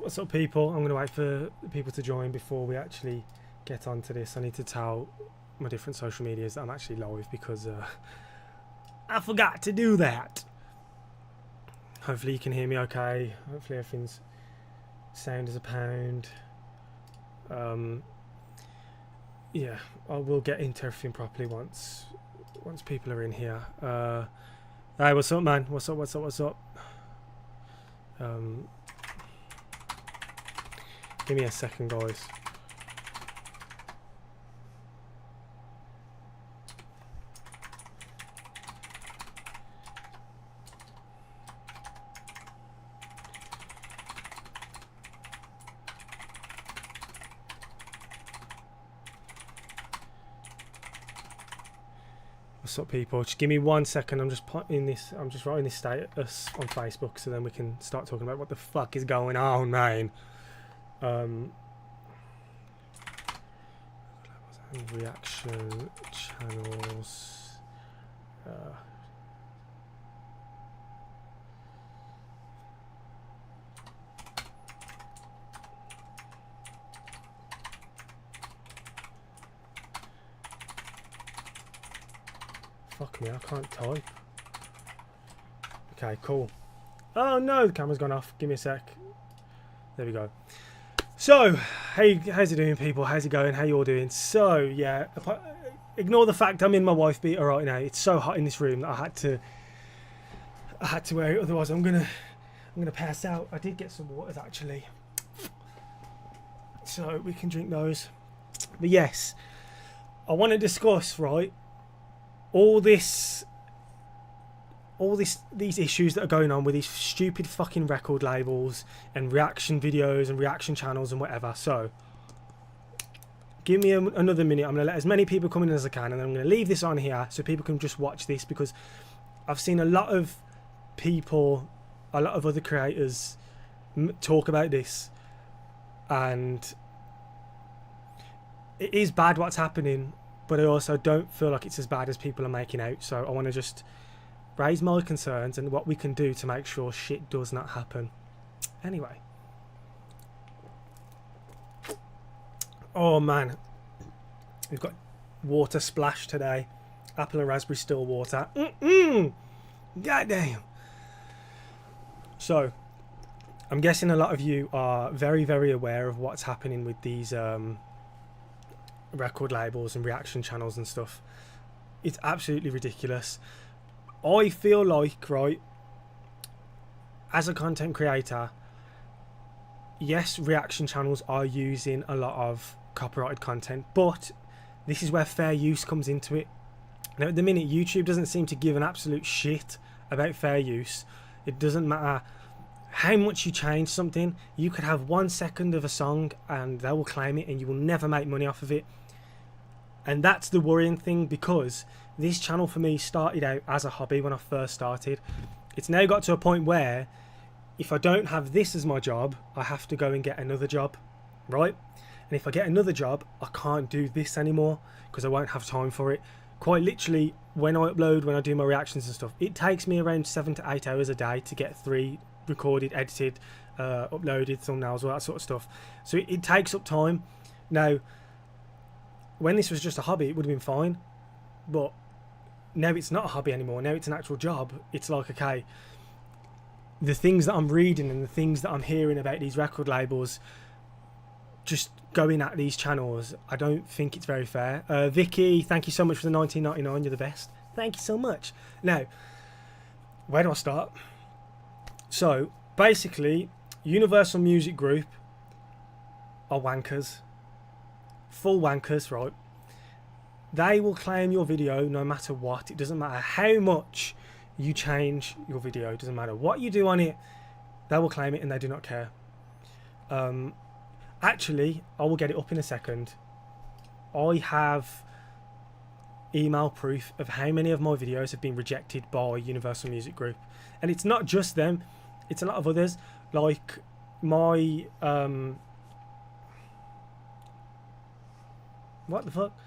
What's up, people? I'm going to wait for people to join before we actually get onto this. I need to tell my different social medias that I'm actually live because I forgot to do that. Hopefully you can hear me okay. Hopefully everything's sound as a pound. Yeah, I will get into everything properly once people are in here. Hey, what's up, man? What's up? Give me a second, guys. What's up, people? Just give me 1 second. I'm just writing this status on Facebook so then we can start talking about what the fuck is going on, man. Reaction channels. Fuck me, I can't type. Okay, cool. Oh no, the camera's gone off. Give me a sec. There we go. So, hey, how's it doing, people? How's it going? How you all doing? So, yeah, ignore the fact I'm in my wife beater right now. It's so hot in this room that I had to wear it. Otherwise, I'm gonna pass out. I did get some waters actually, so we can drink those. But yes, I want to discuss all these issues that are going on with these stupid fucking record labels and reaction videos and reaction channels and whatever. So give me another minute. I'm going to let as many people come in as I can, and then I'm going to leave this on here so people can just watch this, because I've seen a lot of people, a lot of other creators talk about this, and it is bad what's happening, but I also don't feel like it's as bad as people are making out. So I want to just raise my concerns and what we can do to make sure shit does not happen. Anyway. Oh man. We've got water splash today. Apple and raspberry still water. Goddamn. So, I'm guessing a lot of you are very, very aware of what's happening with these record labels and reaction channels and stuff. It's absolutely ridiculous. I feel like, as a content creator, yes, reaction channels are using a lot of copyrighted content, but this is where fair use comes into it. Now, at the minute, YouTube doesn't seem to give an absolute shit about fair use. It doesn't matter how much you change something. You could have 1 second of a song and they will claim it and you will never make money off of it. And that's the worrying thing, because this channel for me started out as a hobby when I first started. It's now got to a point where if I don't have this as my job, I have to go and get another job, right? And if I get another job, I can't do this anymore because I won't have time for it. Quite literally, when I do my reactions and stuff, it takes me around 7 to 8 hours a day to get 3 recorded, edited, uploaded, thumbnails, all that sort of stuff. So it takes up time. Now, when this was just a hobby, it would have been fine, but now it's not a hobby anymore. Now it's an actual job. It's like, okay, the things that I'm reading and the things that I'm hearing about these record labels just going at these channels, I don't think it's very fair. Vicky, thank you so much for the 19.99. You're the best. Thank you so much. Now, where do I start? So basically, Universal Music Group are wankers. Full wankers, right? They will claim your video no matter what. It doesn't matter how much you change your video. It doesn't matter what you do on it. They will claim it and they do not care. Actually, I will get it up in a second. I have email proof of how many of my videos have been rejected by Universal Music Group. And it's not just them. It's a lot of others. Like my... what the fuck?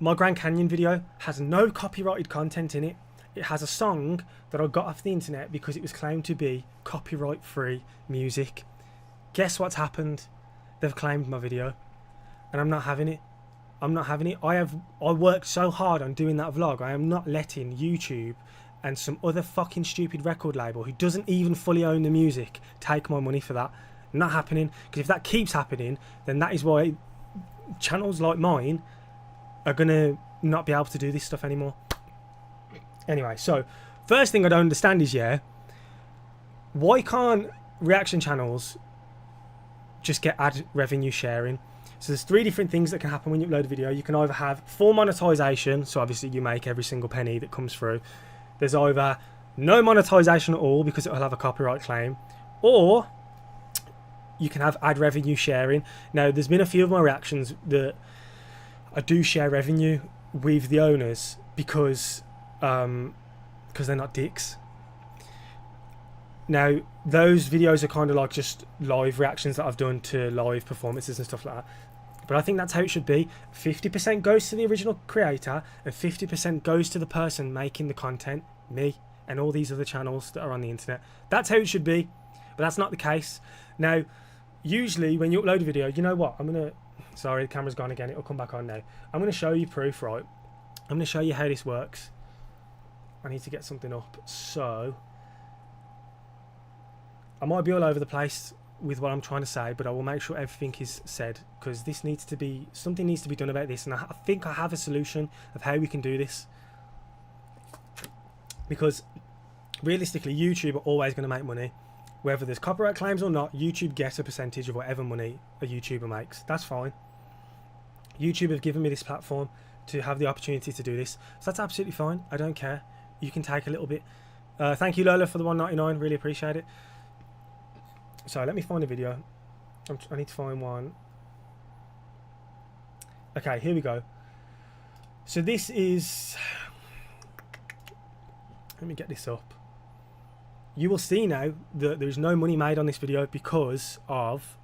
My Grand Canyon video has no copyrighted content in it. It has a song that I got off the internet because it was claimed to be copyright free music. Guess what's happened? They've claimed my video, and I'm not having it. I'm not having it. I worked so hard on doing that vlog. I am not letting YouTube and some other fucking stupid record label who doesn't even fully own the music take my money for that. Not happening. Because if that keeps happening, then that is why channels like mine are gonna not be able to do this stuff anymore. Anyway, so first thing I don't understand is, why can't reaction channels just get ad revenue sharing? So there's 3 different things that can happen when you upload a video. You can either have full monetization, so obviously you make every single penny that comes through. There's either no monetization at all because it will have a copyright claim, or you can have ad revenue sharing. Now, there's been a few of my reactions that I do share revenue with the owners because they're not dicks. Now, those videos are kind of like just live reactions that I've done to live performances and stuff like that. But I think that's how it should be. 50% goes to the original creator and 50% goes to the person making the content, me, and all these other channels that are on the internet. That's how it should be, but that's not the case. Now, usually when you upload a video, you know what? Sorry, the camera's gone again. It'll come back on now. I'm going to show you proof, right? I'm going to show you how this works. I need to get something up. So, I might be all over the place with what I'm trying to say, but I will make sure everything is said, because something needs to be done about this, and I think I have a solution of how we can do this. Because realistically, YouTube are always going to make money. Whether there's copyright claims or not, YouTube gets a percentage of whatever money a YouTuber makes. That's fine. YouTube have given me this platform to have the opportunity to do this, so that's absolutely fine. I don't care. You can take a little bit. Thank you, Lola, for the $1.99. Really appreciate it. So let me find a video. I need to find one. Okay, here we go. So this is... Let me get this up. You will see now that there's no money made on this video because of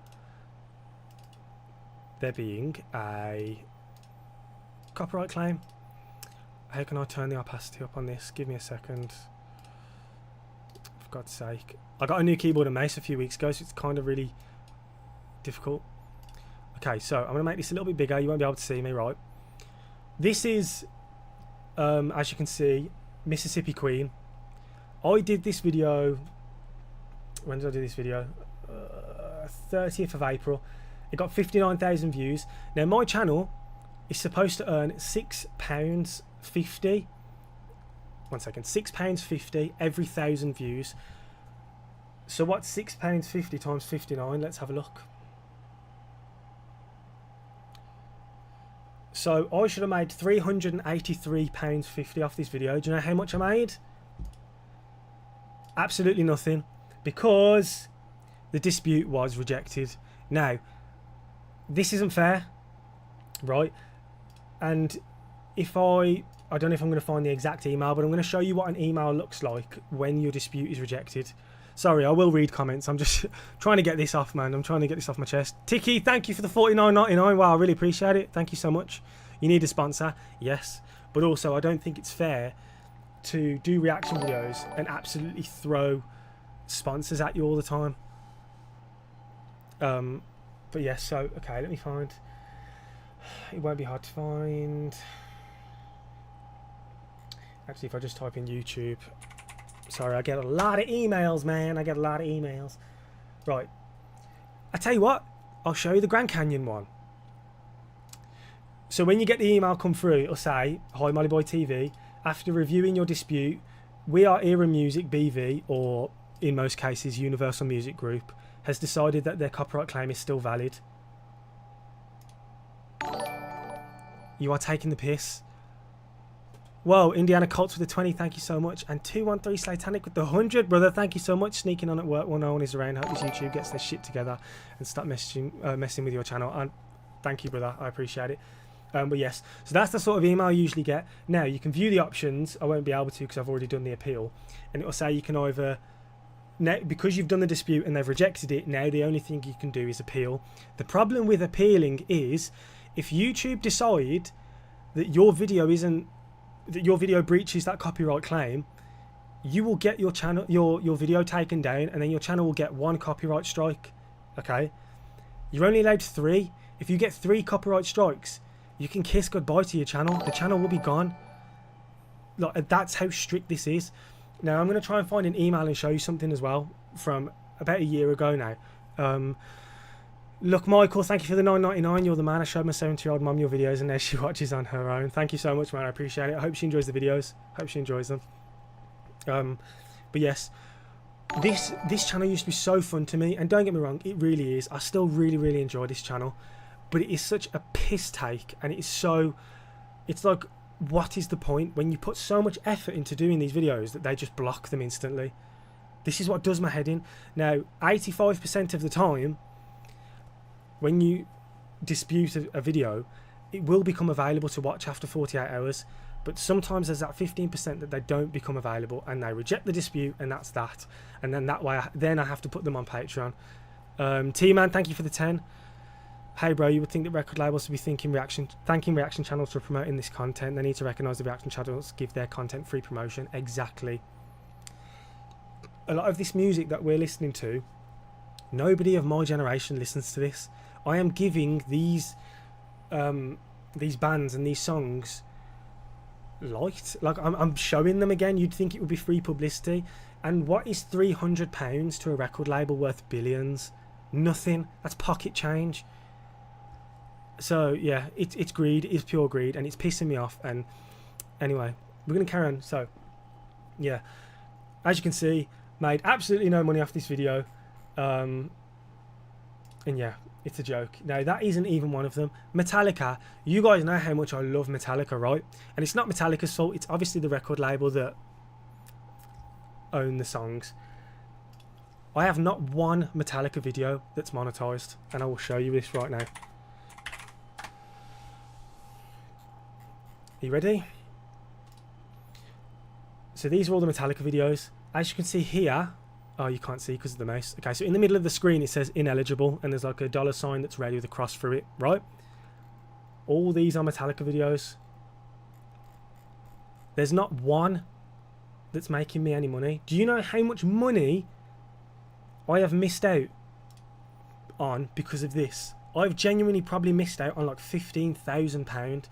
there being a copyright claim. How can I turn the opacity up on this? Give me a second. For God's sake. I got a new keyboard and mouse a few weeks ago, so it's kind of really difficult. Okay, so I'm going to make this a little bit bigger. You won't be able to see me, right? This is, as you can see, Mississippi Queen. I did this video... When did I do this video? 30th of April. It got 59,000 views. Now, my channel is supposed to earn £6.50. One second. £6.50 every 1,000 views. So what's £6.50 times 59? Let's have a look. So I should have made £383.50 off this video. Do you know how much I made? Absolutely nothing, because the dispute was rejected. Now, this isn't fair, right? And if I don't know if I'm going to find the exact email, but I'm going to show you what an email looks like when your dispute is rejected. Sorry, I will read comments. I'm just trying to get this off, man. I'm trying to get this off my chest. Tiki, thank you for the $49.99. Wow, I really appreciate it. Thank you so much. You need a sponsor? Yes. But also, I don't think it's fair to do reaction videos and absolutely throw sponsors at you all the time. But yes, so, okay, let me find... It won't be hard to find. Actually, if I just type in YouTube... Sorry, I get a lot of emails, man. I get a lot of emails. Right. I tell you what. I'll show you the Grand Canyon one. So when you get the email come through, it'll say, "Hi, Mollyboy TV. After reviewing your dispute, we are Era Music BV, or in most cases, Universal Music Group, has decided that their copyright claim is still valid." You are taking the piss. Whoa, Indiana Colts with the 20, thank you so much. And 213 Slatanic with the 100, brother, thank you so much. Sneaking on at work while no one is around. Hope this YouTube gets their shit together and start messing with your channel. And thank you, brother, I appreciate it. But yes, so that's the sort of email I usually get. Now, you can view the options. I won't be able to because I've already done the appeal. And it will say you can either, now, because you've done the dispute and they've rejected it, now the only thing you can do is appeal. The problem with appealing is if YouTube decide that your video breaches that copyright claim, you will get your channel, your video taken down, and then your channel will get one copyright strike, okay? You're only allowed 3. If you get 3 copyright strikes, you can kiss goodbye to your channel. The channel will be gone. Like, that's how strict this is. Now, I'm going to try and find an email and show you something as well from about a year ago now. Look, Michael, thank you for the $9.99. You're the man. I showed my 70-year-old mum your videos, and now she watches on her own. Thank you so much, man. I appreciate it. I hope she enjoys the videos. Hope she enjoys them. But yes, this channel used to be so fun to me, and don't get me wrong, it really is. I still really enjoy this channel, but it is such a piss take, and it's like, what is the point when you put so much effort into doing these videos that they just block them instantly? This is what does my head in. Now, 85% of the time, when you dispute a video, it will become available to watch after 48 hours. But sometimes there's that 15% that they don't become available, and they reject the dispute, and that's that. And then that way, I have to put them on Patreon. T-Man, thank you for the 10. Hey bro, you would think that record labels would be thanking reaction channels for promoting this content. They need to recognise the reaction channels give their content free promotion. Exactly. A lot of this music that we're listening to, nobody of my generation listens to this. I am giving these bands and these songs light. Like, I'm showing them again. You'd think it would be free publicity. And what is £300 to a record label worth billions? Nothing. That's pocket change. So yeah, it's greed. It's pure greed, and it's pissing me off. And anyway, we're gonna carry on. So yeah, as you can see, made absolutely no money off this video. And yeah, it's a joke. Now, that isn't even one of them. Metallica, you guys know how much I love Metallica, right? And it's not Metallica's fault. It's obviously the record label that own the songs. I have not one Metallica video that's monetized, and I will show you this right now. Are you ready? So these are all the Metallica videos. As you can see here, oh, you can't see because of the mouse. Okay, so in the middle of the screen it says ineligible, and there's like a $sign that's red with a cross through it, right? All these are Metallica videos. There's not one that's making me any money. Do you know how much money I have missed out on because of this? I've genuinely probably missed out on like £15,000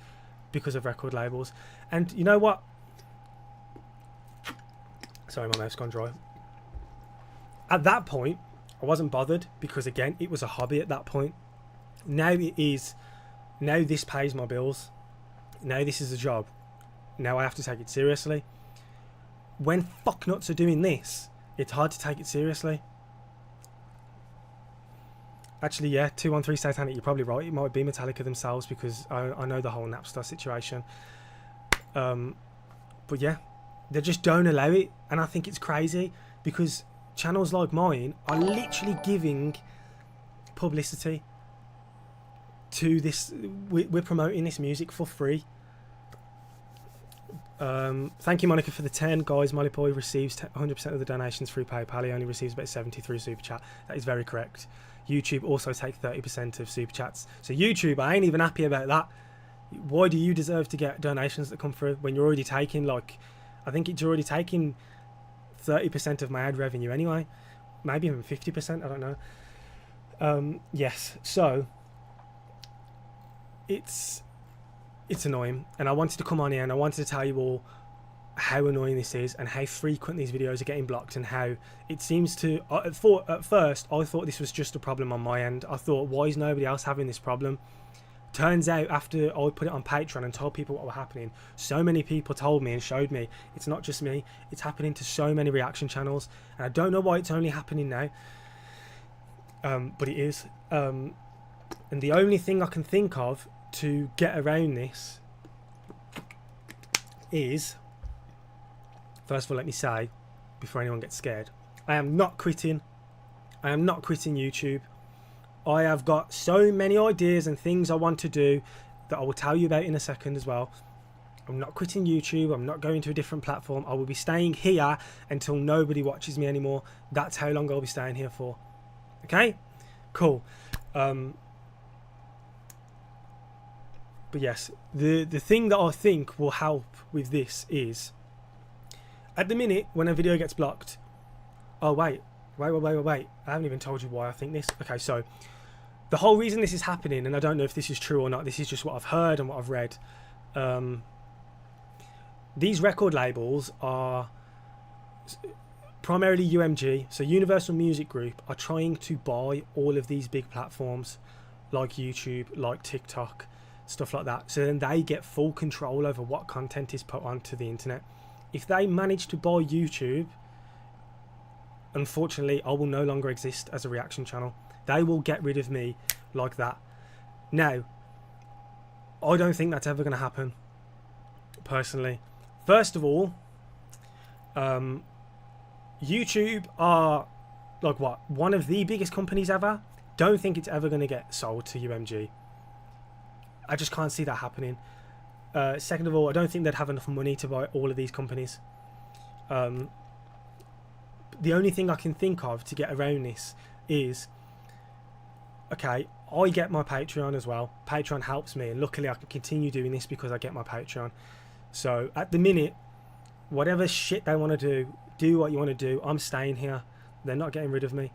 because of record labels. And you know what? Sorry, my mouth's gone dry. At that point, I wasn't bothered because, again, it was a hobby at that point. Now it is. Now this pays my bills. Now this is a job. Now I have to take it seriously. When fucknuts are doing this, it's hard to take it seriously. Actually, yeah, 213 Satanic, you're probably right. It might be Metallica themselves, because I know the whole Napstar situation. But yeah, they just don't allow it, and I think it's crazy, because channels like mine are literally giving publicity to this. We're promoting this music for free. Thank you, Monica, for the 10. Guys, Molly Boy receives 100% of the donations through PayPal. He only receives about 70 through Super Chat. That is very correct. YouTube also take 30% of Super Chats. So YouTube, I ain't even happy about that. Why do you deserve to get donations that come through when you're already taking, like, I think it's already taking 30% of my ad revenue anyway, maybe even 50%, I don't know. Yes, so it's annoying, and I wanted to come on here and I wanted to tell you all how annoying this is and how frequent these videos are getting blocked, and how it seems to, at first I thought this was just a problem on my end. I thought, why is nobody else having this problem? Turns out, after I put it on Patreon and told people what was happening, so many people told me and showed me it's not just me, it's happening to so many reaction channels, and I don't know why it's only happening now, but it is. And the only thing I can think of to get around this is, first of all, let me say, before anyone gets scared, I am not quitting. I am not quitting YouTube. I have got so many ideas and things I want to do that I will tell you about in a second as well. I'm not quitting YouTube. I'm not going to a different platform. I will be staying here until nobody watches me anymore. That's how long I'll be staying here for. Okay? Cool. But yes, the thing that I think will help with this is, at the minute when a video gets blocked, oh wait, Wait. I haven't even told you why I think this. Okay, so the whole reason this is happening, and I don't know if this is true or not, this is just what I've heard and what I've read. These record labels are primarily UMG, so Universal Music Group, are trying to buy all of these big platforms like YouTube, like TikTok, stuff like that, so then they get full control over what content is put onto the internet. If they manage to buy YouTube, unfortunately I will no longer exist as a reaction channel. They will get rid of me like that. Now, I don't think that's ever going to happen, personally. First of all, YouTube are like what, one of the biggest companies ever. Don't think it's ever going to get sold to UMG. I just can't see that happening. Second of all, I don't think they'd have enough money to buy all of these companies. The only thing I can think of to get around this is, okay, I get my Patreon as well. Patreon helps me, and luckily I can continue doing this because I get my Patreon. So at the minute, whatever shit they want to do what you want to do. I'm staying here. They're not getting rid of me.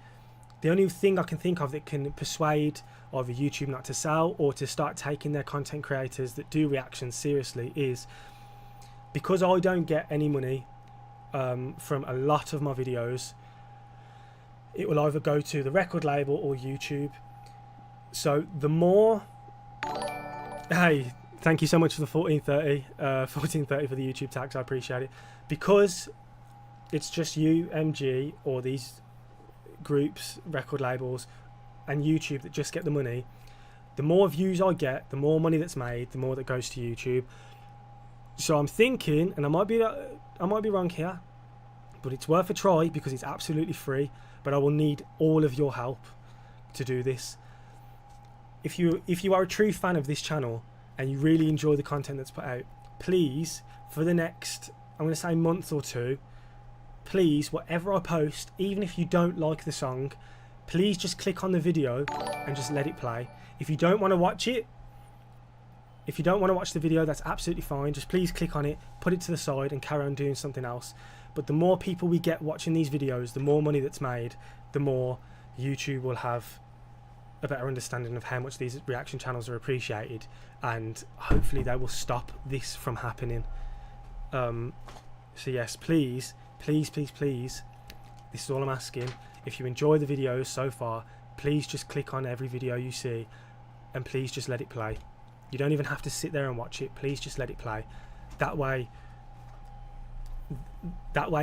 The only thing I can think of that can persuade either YouTube not to sell or to start taking their content creators that do reactions seriously is, because I don't get any money from a lot of my videos, it will either go to the record label or YouTube. So the more... Hey, thank you so much for the 1430 for the YouTube tax. I appreciate it. Because it's just UMG or these groups, record labels and YouTube that just get the money, the more views I get, the more money that's made, the more that goes to YouTube. So I'm thinking, and I might be wrong here, but it's worth a try because it's absolutely free, but I will need all of your help to do this. If you are a true fan of this channel and you really enjoy the content that's put out, please, for the next, I'm going to say month or two, please, whatever I post, even if you don't like the song, please just click on the video and just let it play. If you don't want to watch it, if you don't want to watch the video, that's absolutely fine. Just please click on it, put it to the side and carry on doing something else. But the more people we get watching these videos, the more money that's made, the more YouTube will have a better understanding of how much these reaction channels are appreciated, and hopefully they will stop this from happening. So yes, please, this is all I'm asking. If you enjoy the videos so far, please just click on every video you see and please just let it play. You don't even have to sit there and watch it. Please just let it play. That way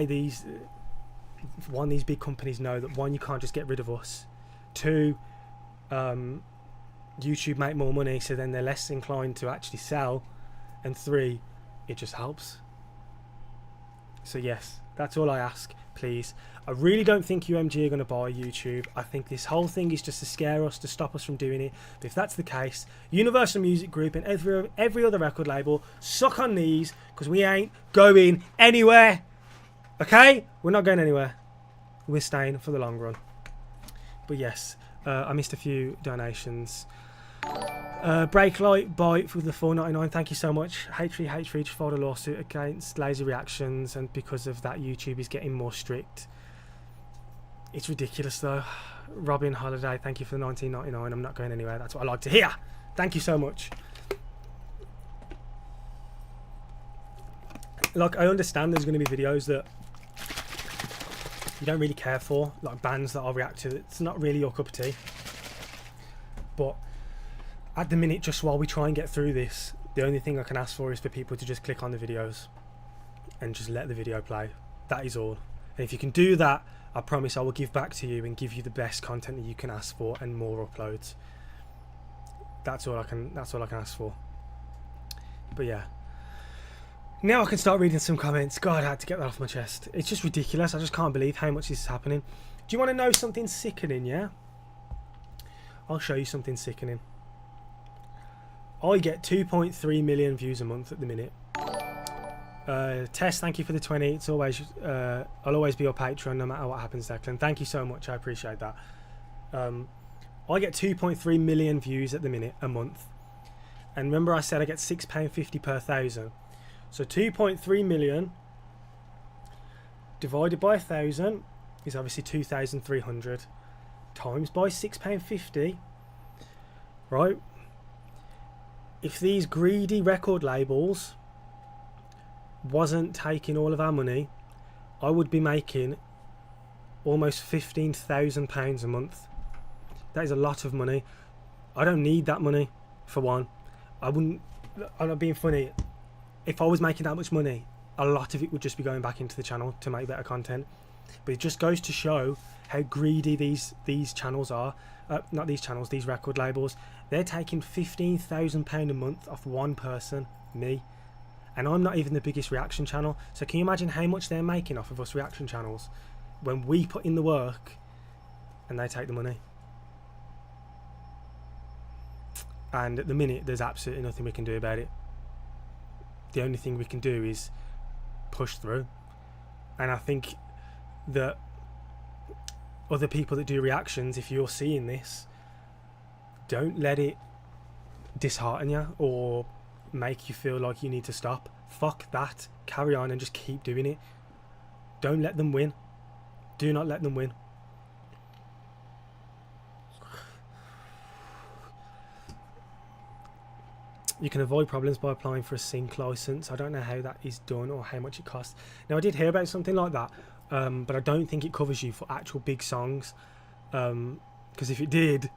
these big companies know that, one, you can't just get rid of us, two, YouTube make more money, so then they're less inclined to actually sell, and three, it just helps. So yes, that's all I ask, please. I really don't think UMG are going to buy YouTube. I think this whole thing is just to scare us, to stop us from doing it. But if that's the case, Universal Music Group and every other record label, suck on these, because we ain't going anywhere. Okay? We're not going anywhere. We're staying for the long run. But yes, I missed a few donations. Breaklight Bite for the $4.99. Thank you so much. H3 just filed a lawsuit against laser reactions, and because of that, YouTube is getting more strict. It's ridiculous though. Robin Holiday, thank you for the $19.99. I'm not going anywhere. That's what I like to hear. Thank you so much. Like, I understand there's going to be videos that you don't really care for, like bands that I'll react to. It's not really your cup of tea. But at the minute, just while we try and get through this, the only thing I can ask for is for people to just click on the videos and just let the video play. That is all. And if you can do that, I promise I will give back to you and give you the best content that you can ask for and more uploads. That's all I can ask for. But yeah. Now I can start reading some comments. God, I had to get that off my chest. It's just ridiculous. I just can't believe how much this is happening. Do you want to know something sickening, yeah? I'll show you something sickening. I get 2.3 million views a month at the minute. Tess, thank you for the 20. It's always I'll always be your patron no matter what happens, Declan. Thank you so much. I appreciate that. I get 2.3 million views at the minute a month. And remember I said I get £6.50 per thousand. So 2.3 million divided by 1,000 is obviously 2,300 times by £6.50, right? If these greedy record labels wasn't taking all of our money, I would be making almost £15,000 a month. That is a lot of money. I don't need that money, for one. I'm not being funny. If I was making that much money, a lot of it would just be going back into the channel to make better content. But it just goes to show how greedy these channels are. Not these channels, these record labels. They're taking £15,000 a month off one person, me. And I'm not even the biggest reaction channel. So can you imagine how much they're making off of us reaction channels when we put in the work and they take the money? And at the minute, there's absolutely nothing we can do about it. The only thing we can do is push through. And I think that other people that do reactions, if you're seeing this, don't let it dishearten you or make you feel like you need to stop. Fuck that. Carry on and just keep doing it. Don't let them win. Do not let them win. You can avoid problems by applying for a sync license. I don't know how that is done or how much it costs. Now, I did hear about something like that, but I don't think it covers you for actual big songs. Because if it did,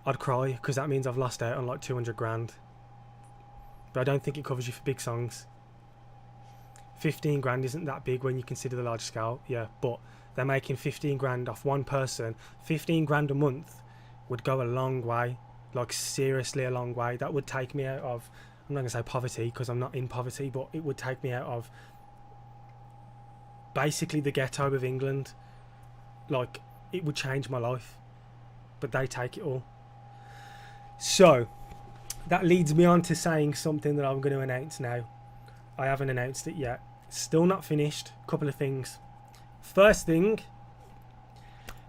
I'd cry, because that means I've lost out on like 200 grand. But I don't think it covers you for big songs. 15 grand isn't that big when you consider the large scale, yeah, but they're making 15 grand off one person. 15 grand a month would go a long way. Like, seriously a long way. That would take me out of, I'm not going to say poverty because I'm not in poverty, but it would take me out of basically the ghetto of England. Like, it would change my life, but they take it all. So that leads me on to saying something that I'm going to announce now. I haven't announced it yet. Still not finished. Couple of things. First thing,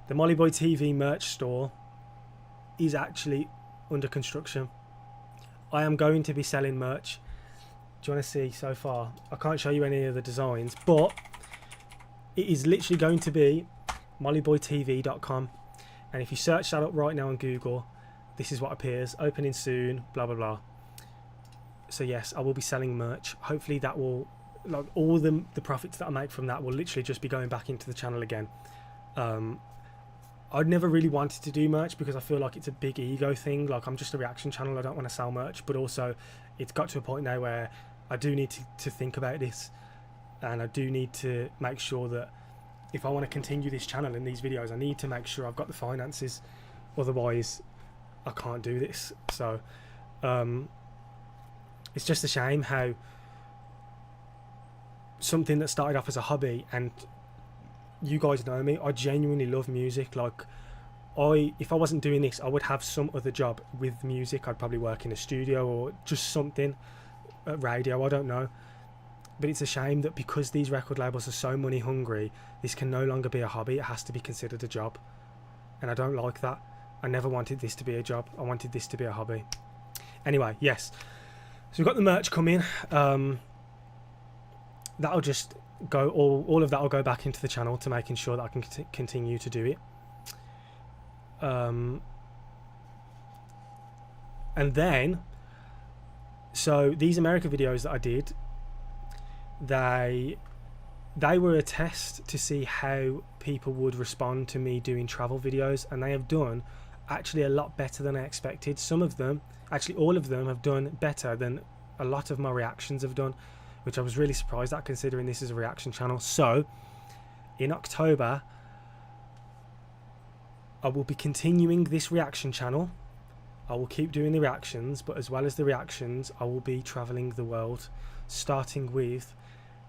the Molly Boy TV merch store is actually under construction. I am going to be selling merch. Do you want to see so far? I can't show you any of the designs, but it is literally going to be mollyboytv.com, and if you search that up right now on Google, this is what appears. Opening soon, blah blah blah. So yes, I will be selling merch. Hopefully that will, like, all the profits that I make from that will literally just be going back into the channel again. I'd never really wanted to do merch because I feel like it's a big ego thing. Like, I'm just a reaction channel, I don't want to sell merch, but also it's got to a point now where I do need to think about this, and I do need to make sure that if I want to continue this channel and these videos, I need to make sure I've got the finances, otherwise I can't do this. So it's just a shame how something that started off as a hobby, and you guys know me, I genuinely love music. Like, if I wasn't doing this, I would have some other job with music. I'd probably work in a studio or just something at radio, I don't know. But it's a shame that because these record labels are so money hungry, this can no longer be a hobby. It has to be considered a job, and I don't like that. I never wanted this to be a job. I wanted this to be a hobby. Anyway, yes, so we've got the merch coming. That'll just go, all of that will go back into the channel to making sure that I can continue to do it. And then, so these America videos that I did, they were a test to see how people would respond to me doing travel videos, and they have done actually a lot better than I expected. Some of them, actually all of them, have done better than a lot of my reactions have done, which I was really surprised at, considering this is a reaction channel. So in October I will be continuing this reaction channel. I will keep doing the reactions, but as well as the reactions, I will be traveling the world, starting with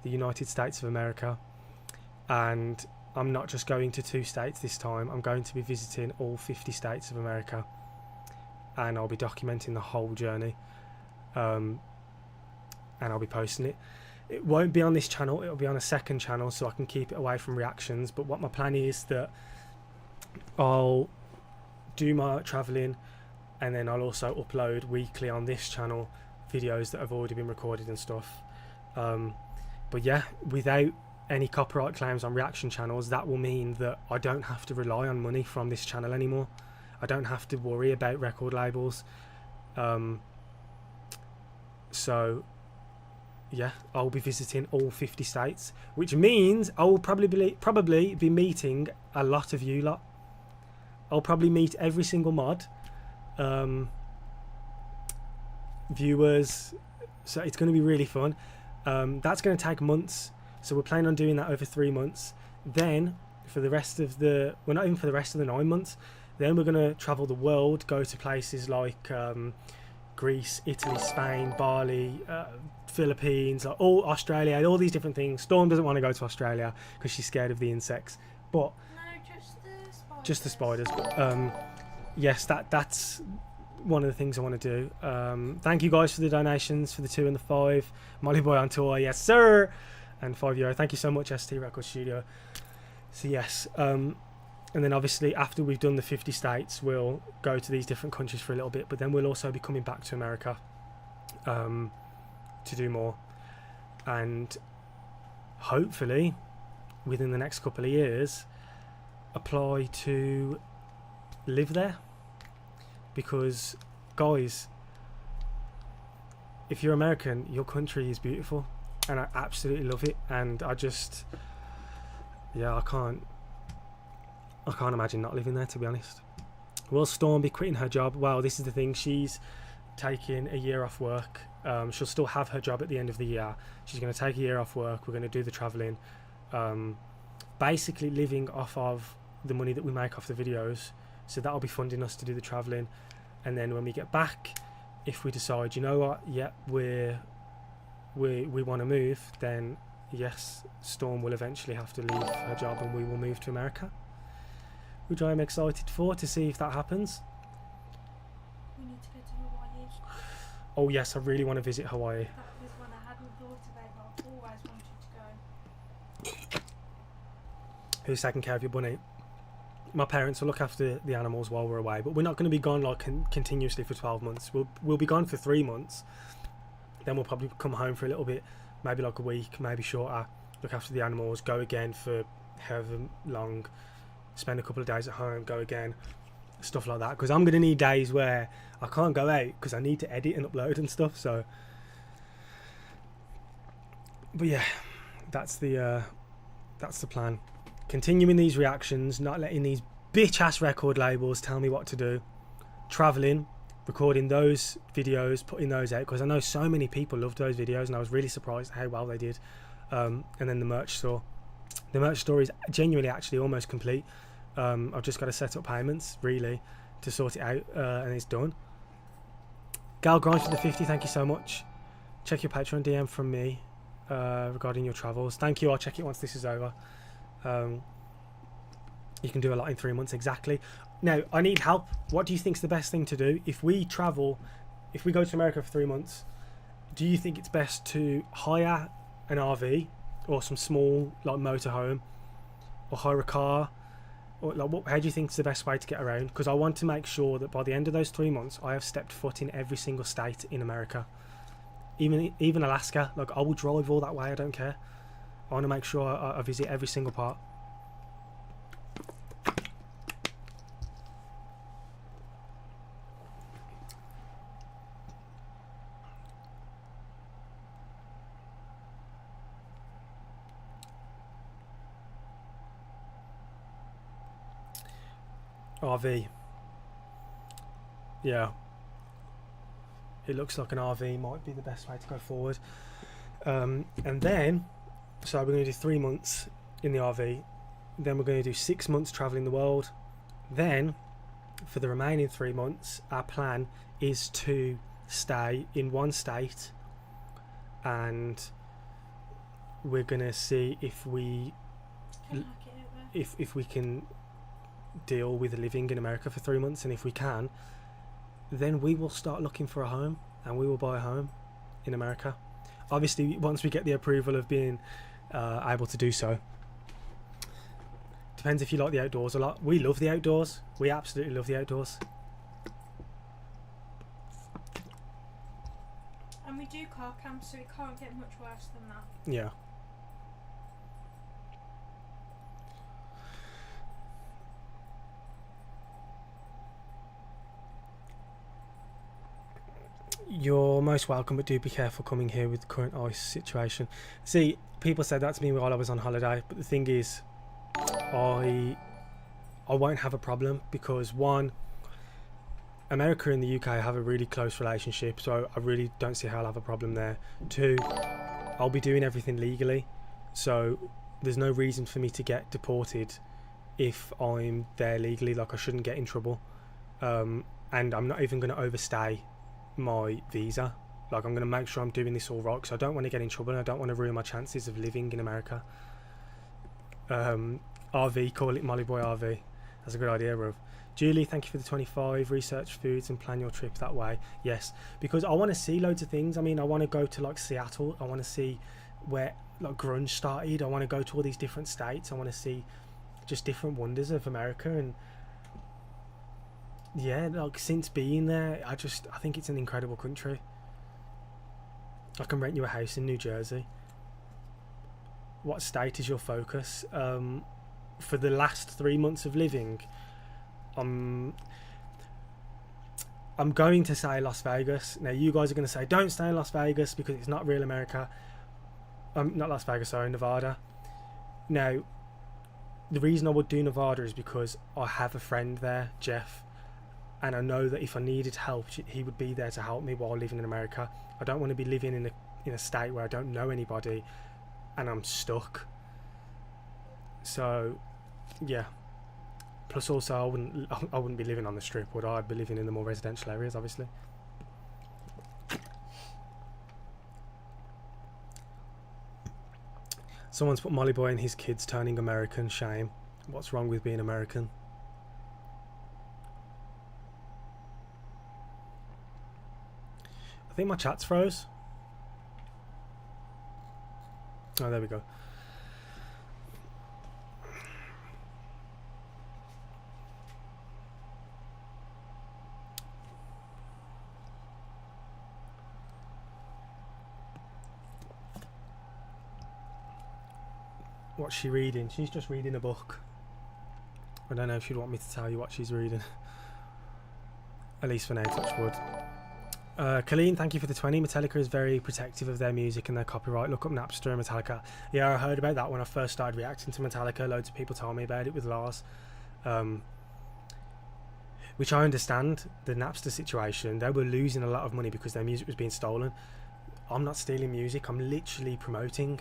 the United States of America. And I'm not just going to 2 states this time, I'm going to be visiting all 50 states of America, and I'll be documenting the whole journey. And I'll be posting it. It won't be on this channel, it'll be on a second channel, so I can keep it away from reactions. But what my plan is that I'll do my travelling, and then I'll also upload weekly on this channel videos that have already been recorded and stuff. But yeah, without any copyright claims on reaction channels, that will mean that I don't have to rely on money from this channel anymore. I don't have to worry about record labels. So yeah, I'll be visiting all 50 states, which means I will probably be meeting a lot of you lot. I'll probably meet every single mod, viewers, so it's going to be really fun. That's going to take months, so we're planning on doing that over 3 months. Then for the rest of the, well, not even for the rest of the 9 months, then we're going to travel the world, go to places like Greece, Italy, Spain, Bali, Philippines, like all Australia, all these different things. Storm doesn't want to go to Australia because she's scared of the insects, but no, just the spiders. But yes, that's one of the things I want to do. Thank you guys for the donations for the 2 and the 5. Molly Boy on tour, yes sir, and €5. Thank you so much, ST Record Studio. So yes, and then obviously after we've done the 50 states, we'll go to these different countries for a little bit, but then we'll also be coming back to America to do more, and hopefully within the next couple of years apply to live there, because guys, if you're American, your country is beautiful and I absolutely love it, and I just, yeah, I can't imagine not living there, to be honest. Will Storm be quitting her job? Well, this is the thing, she's taking a year off work. She'll still have her job at the end of the year. She's going to take a year off work. We're going to do the travelling, basically living off of the money that we make off the videos, so that'll be funding us to do the travelling. And then when we get back, if we decide, you know what, yeah, we want to move, then yes, Storm will eventually have to leave her job and we will move to America, which I'm excited for, to see if that happens. We need to go to Hawaii. Oh yes, I really want to visit Hawaii. That was one I hadn't thought about, but I always wanted to go. Who's taking care of your bunny? My parents will look after the animals while we're away, but we're not going to be gone like continuously for 12 months. We'll be gone for 3 months. Then we'll probably come home for a little bit, maybe like a week, maybe shorter, look after the animals, go again for however long, spend a couple of days at home, go again, stuff like that, because I'm going to need days where I can't go out because I need to edit and upload and stuff. So but yeah, that's the plan. Continuing these reactions, not letting these bitch ass record labels tell me what to do, traveling, recording those videos, putting those out, because I know so many people loved those videos and I was really surprised how well they did. And then the merch store is genuinely actually almost complete. I've just got to set up payments really to sort it out, and it's done. Gal Grind for the 50, thank you so much. Check your Patreon DM from me regarding your travels. Thank you, I'll check it once this is over. You can do a lot in 3 months, exactly. Now I need help. What do you think is the best thing to do if we travel, if we go to America for 3 months? Do you think it's best to hire an RV or some small like motorhome, or hire a car, or like how do you think is the best way to get around? Because I want to make sure that by the end of those 3 months I have stepped foot in every single state in America, even Alaska. Like I will drive all that way, I don't care. I want to make sure I visit every single part. RV. Yeah. It looks like an RV might be the best way to go forward. And then, so we're going to do 3 months in the RV. Then we're going to do 6 months traveling the world. Then, for the remaining 3 months, our plan is to stay in one state, and we're going to see if we can deal with living in America for 3 months, and if we can, then we will start looking for a home and we will buy a home in America. Obviously, once we get the approval of being able to do so. Depends if you like the outdoors a lot. We love the outdoors. We absolutely love the outdoors. And we do car camps, so it can't get much worse than that. Yeah. You're most welcome, but do be careful coming here with the current ice situation. See, people said that to me while I was on holiday, but the thing is, I won't have a problem because one, America and the UK have a really close relationship, so I really don't see how I'll have a problem there. Two, I'll be doing everything legally, so there's no reason for me to get deported if I'm there legally. Like, I shouldn't get in trouble, and I'm not even going to overstay my visa. Like, I'm going to make sure I'm doing this all right because I don't want to get in trouble and I don't want to ruin my chances of living in America. RV, call it Molly Boy RV. That's a good idea, Ruv. Julie, thank you for the 25. Research foods and plan your trip that way. Yes, because I want to see loads of things. I mean, I want to go to like Seattle. I want to see where like grunge started. I want to go to all these different states. I want to see just different wonders of America. And yeah, like since being there, I think it's an incredible country. I can rent you a house in New Jersey. What state is your focus? For the last 3 months of living, I'm going to say Las Vegas. Now you guys are going to say don't stay in Las Vegas because it's not real America. Not Las Vegas, sorry, Nevada. Now, the reason I would do Nevada is because I have a friend there, Jeff, and I know that if I needed help, he would be there to help me while living in America. I don't want to be living in a state where I don't know anybody and I'm stuck. So, yeah. Plus, also, I wouldn't be living on the strip, would I? I'd be living in the more residential areas, obviously. Someone's put Molly Boy and his kids turning American. Shame. What's wrong with being American? I think my chat's froze. Oh, there we go. What's she reading? She's just reading a book. I don't know if she'd want me to tell you what she's reading. At least for now, touch wood. Colleen, thank you for the 20. Metallica is very protective of their music and their copyright. Look up Napster and Metallica. Yeah, I heard about that when I first started reacting to Metallica. Loads of people told me about it with Lars. Which I understand, the Napster situation. They were losing a lot of money because their music was being stolen. I'm not stealing music, I'm literally promoting.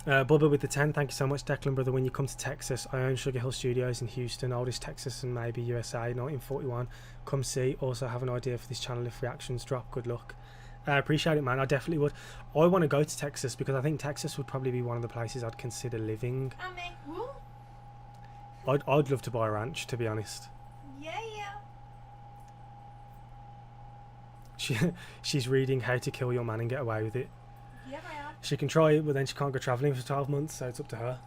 Bubba with the 10, thank you so much. Declan, brother, when you come to Texas, I own Sugar Hill Studios in Houston, oldest Texas and maybe USA, 1941. Come see. Also have an idea for this channel if reactions drop. Good luck. I appreciate it, man. I definitely would. I want to go to Texas because I think Texas would probably be one of the places I'd consider living. I'd love to buy a ranch, to be honest. Yeah. She's reading How to Kill Your Man and Get Away with It. Yeah, I am. She can try it, but then she can't go travelling for 12 months, so it's up to her.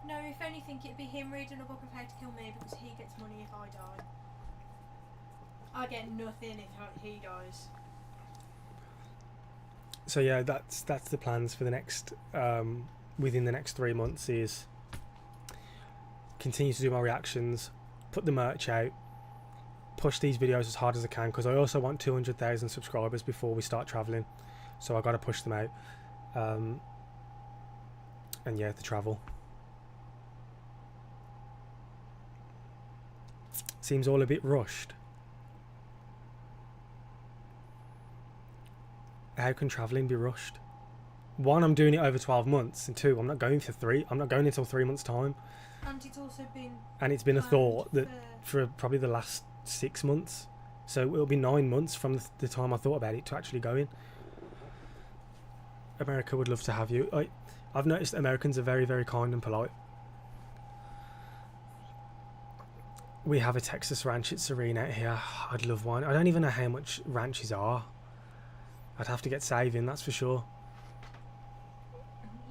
No, if anything, it'd be him reading a book of How to Kill Me because he gets money if I die. I get nothing if he dies. So yeah, that's the plans for the next within the next 3 months is continue to do my reactions, put the merch out, push these videos as hard as I can because I also want 200,000 subscribers before we start travelling. So I got to push them out, and yeah, the travel seems all a bit rushed. How can travelling be rushed? One, I'm doing it over 12 months, and two, I'm not going until 3 months time. And it's also been. And it's been a thought that for probably the last 6 months, so it'll be 9 months from the time I thought about it to actually going. America would love to have you. I've noticed that Americans are very, very kind and polite. We have a Texas ranch at Serene out here. I'd love one. I don't even know how much ranches are. I'd have to get saving, that's for sure.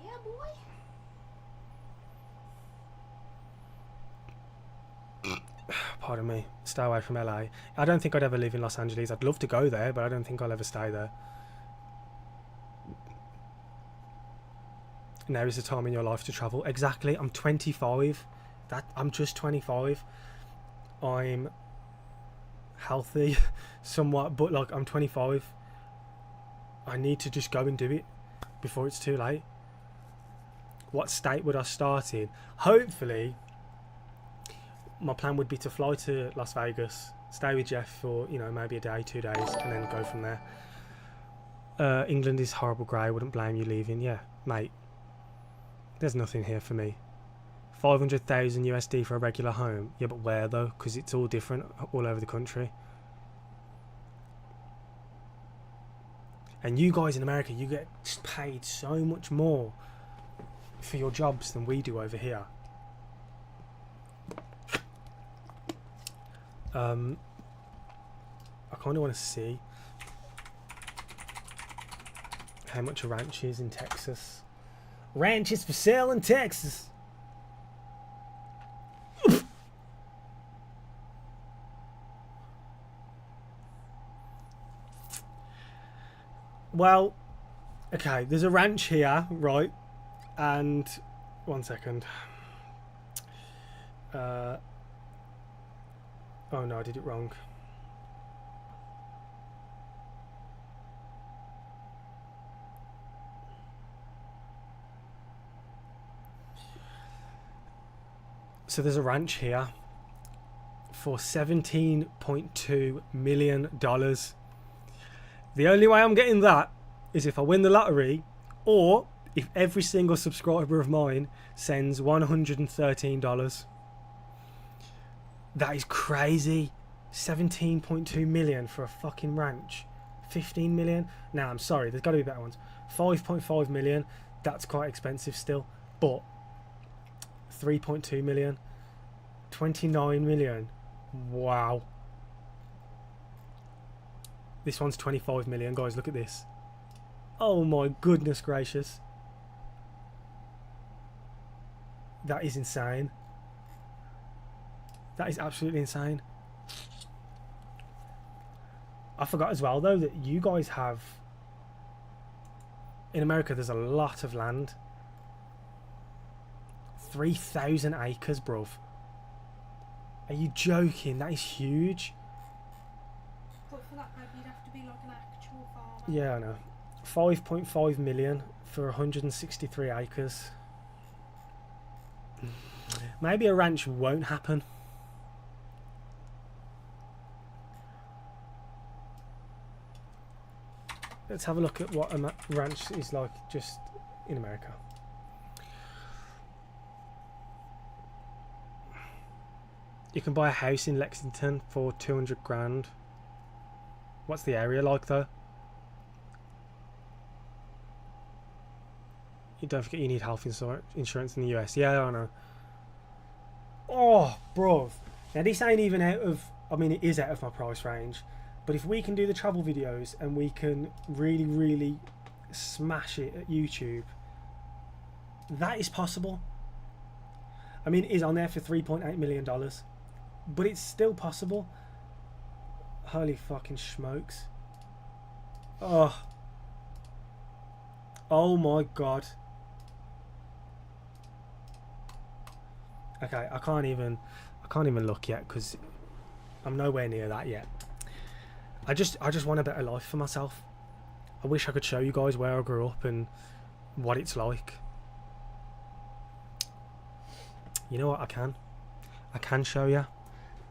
Yeah, boy. Pardon me. Stay away from LA. I don't think I'd ever live in Los Angeles. I'd love to go there, but I don't think I'll ever stay there. Now is the time in your life to travel. Exactly. I'm 25. I'm just 25. I'm healthy somewhat, but like I'm 25. I need to just go and do it before it's too late. What state would I start in? Hopefully, my plan would be to fly to Las Vegas, stay with Jeff for, you know, maybe a day, 2 days, and then go from there. England is horrible grey. I wouldn't blame you leaving. Yeah, mate. There's nothing here for me. 500,000 USD for a regular home. Yeah, but where though? Because it's all different all over the country. And you guys in America, you get paid so much more for your jobs than we do over here. I kind of want to see how much a ranch is in Texas. Ranches for sale in Texas. Well, okay, there's a ranch here, right? And 1 second. Oh no, I did it wrong. So there's a ranch here for $17.2 million. The only way I'm getting that is if I win the lottery, or if every single subscriber of mine sends $113. That is crazy. 17.2 million for a fucking ranch. 15 million? Nah, I'm sorry, there's got to be better ones. 5.5 million, that's quite expensive still, but 3.2 million, 29 million. Wow. This one's 25 million, guys, look at this. Oh my goodness gracious. That is insane. That is absolutely insane. I forgot as well though that you guys have, in America there's a lot of land. 3,000 acres, bruv. Are you joking? That is huge. But for that, maybe you'd have to be like an actual farmer. Yeah, I know. 5.5 million for 163 acres. Maybe a ranch won't happen. Let's have a look at what a ranch is like just in America. You can buy a house in Lexington for 200 grand. What's the area like though? You don't forget you need health insurance in the US. Yeah, I know. Oh, bro. Now this ain't even out of, I mean it is out of my price range. But if we can do the travel videos and we can really, really smash it at YouTube, that is possible. I mean, it is on there for $3.8 million. But it's still possible. Holy fucking smokes. Oh. Oh my god. Okay, I can't even look yet because I'm nowhere near that yet. I just want a better life for myself. I wish I could show you guys where I grew up and what it's like. You know what, I can show you,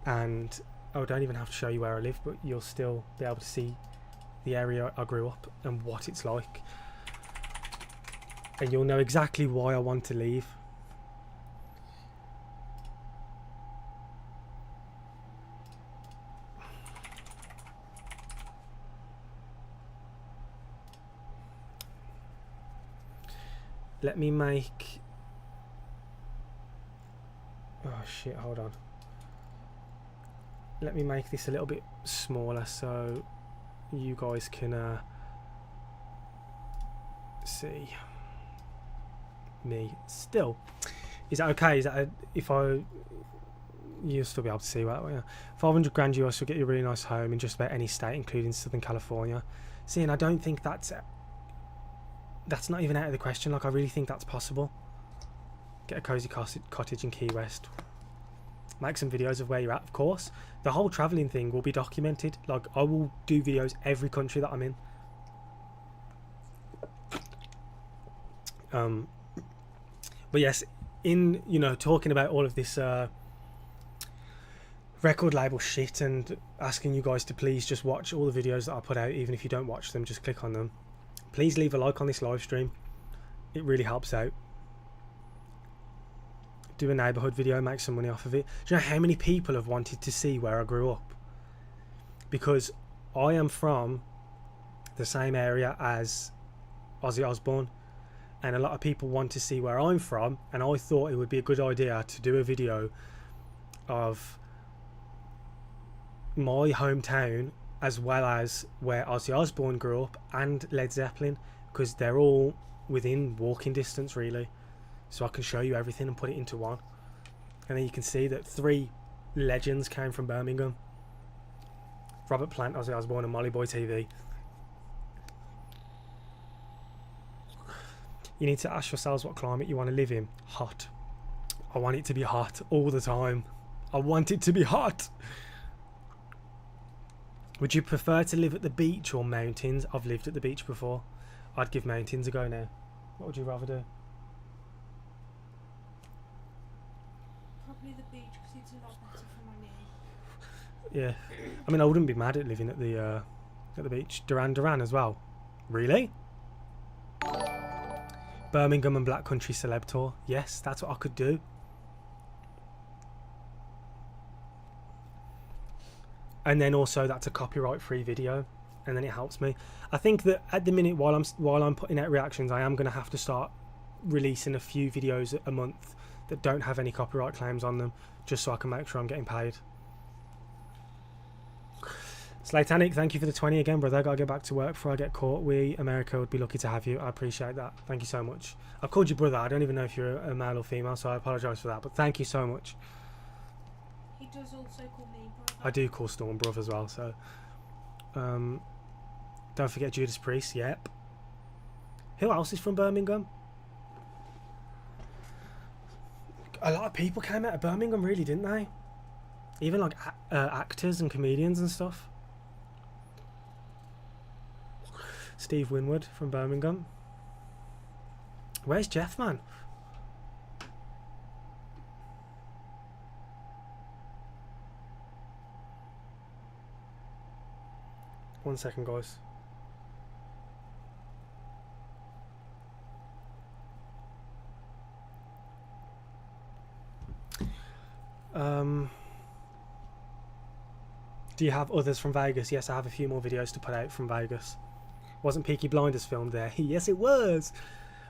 and I don't even have to show you where I live, but you'll still be able to see the area I grew up and what it's like, and you'll know exactly why I want to leave. Let me make... Oh shit, hold on. Let me make this a little bit smaller so you guys can see me still. Is that okay? Is that you'll still be able to see that, won't you? 500 grand US will get you a really nice home in just about any state, including Southern California. See, and I don't think that's not even out of the question. Like, I really think that's possible. Get a cozy cottage in Key West. make some videos of where you're at. Of course, the whole traveling thing will be documented. Like, I will do videos every country that I'm in. But yes, in, you know, talking about all of this record label shit and asking you guys to please just watch all the videos that I put out, even if you don't watch them, just click on them. Please leave a like on this live stream. It really helps out. Do a neighbourhood video, make some money off of it. Do you know how many people have wanted to see where I grew up? Because I am from the same area as Ozzy Osbourne, and a lot of people want to see where I'm from, and I thought it would be a good idea to do a video of my hometown as well as where Ozzy Osbourne grew up and Led Zeppelin, because they're all within walking distance really, so I can show you everything and put it into one. And then you can see that 3 legends came from Birmingham: Robert Plant, Ozzy Osbourne, and Molly Boy TV. You need to ask yourselves what climate you want to live in. Hot. I want it to be hot all the time. I want it to be hot. Would you prefer to live at the beach or mountains? I've lived at the beach before. I'd give mountains a go now. What would you rather do? Probably the beach, because it's a lot better for my knee. Yeah. I mean, I wouldn't be mad at living at the beach. Duran as well. Really? Birmingham and Black Country Celeb Tour. Yes, that's what I could do. And then also that's a copyright free video, and then it helps me. I think that at the minute, while I'm putting out reactions, I am going to have to start releasing a few videos a month that don't have any copyright claims on them, just so I can make sure I'm getting paid. Slatanic, thank you for the 20 again, brother. I gotta get back to work before I get caught. We, America, would be lucky to have you. I appreciate that. Thank you so much. I've called you brother. I don't even know if you're a male or female, so I apologise for that. But thank you so much. He does also call me brother. I do call Storm brother as well, so... don't forget Judas Priest, yep. Who else is from Birmingham? A lot of people came out of Birmingham, really, didn't they? Even like actors and comedians and stuff. Steve Winwood from Birmingham. Where's Jeff, man? One second, guys. Do you have others from Vegas? Yes, I have a few more videos to put out from Vegas. Wasn't Peaky Blinders filmed there? Yes, it was.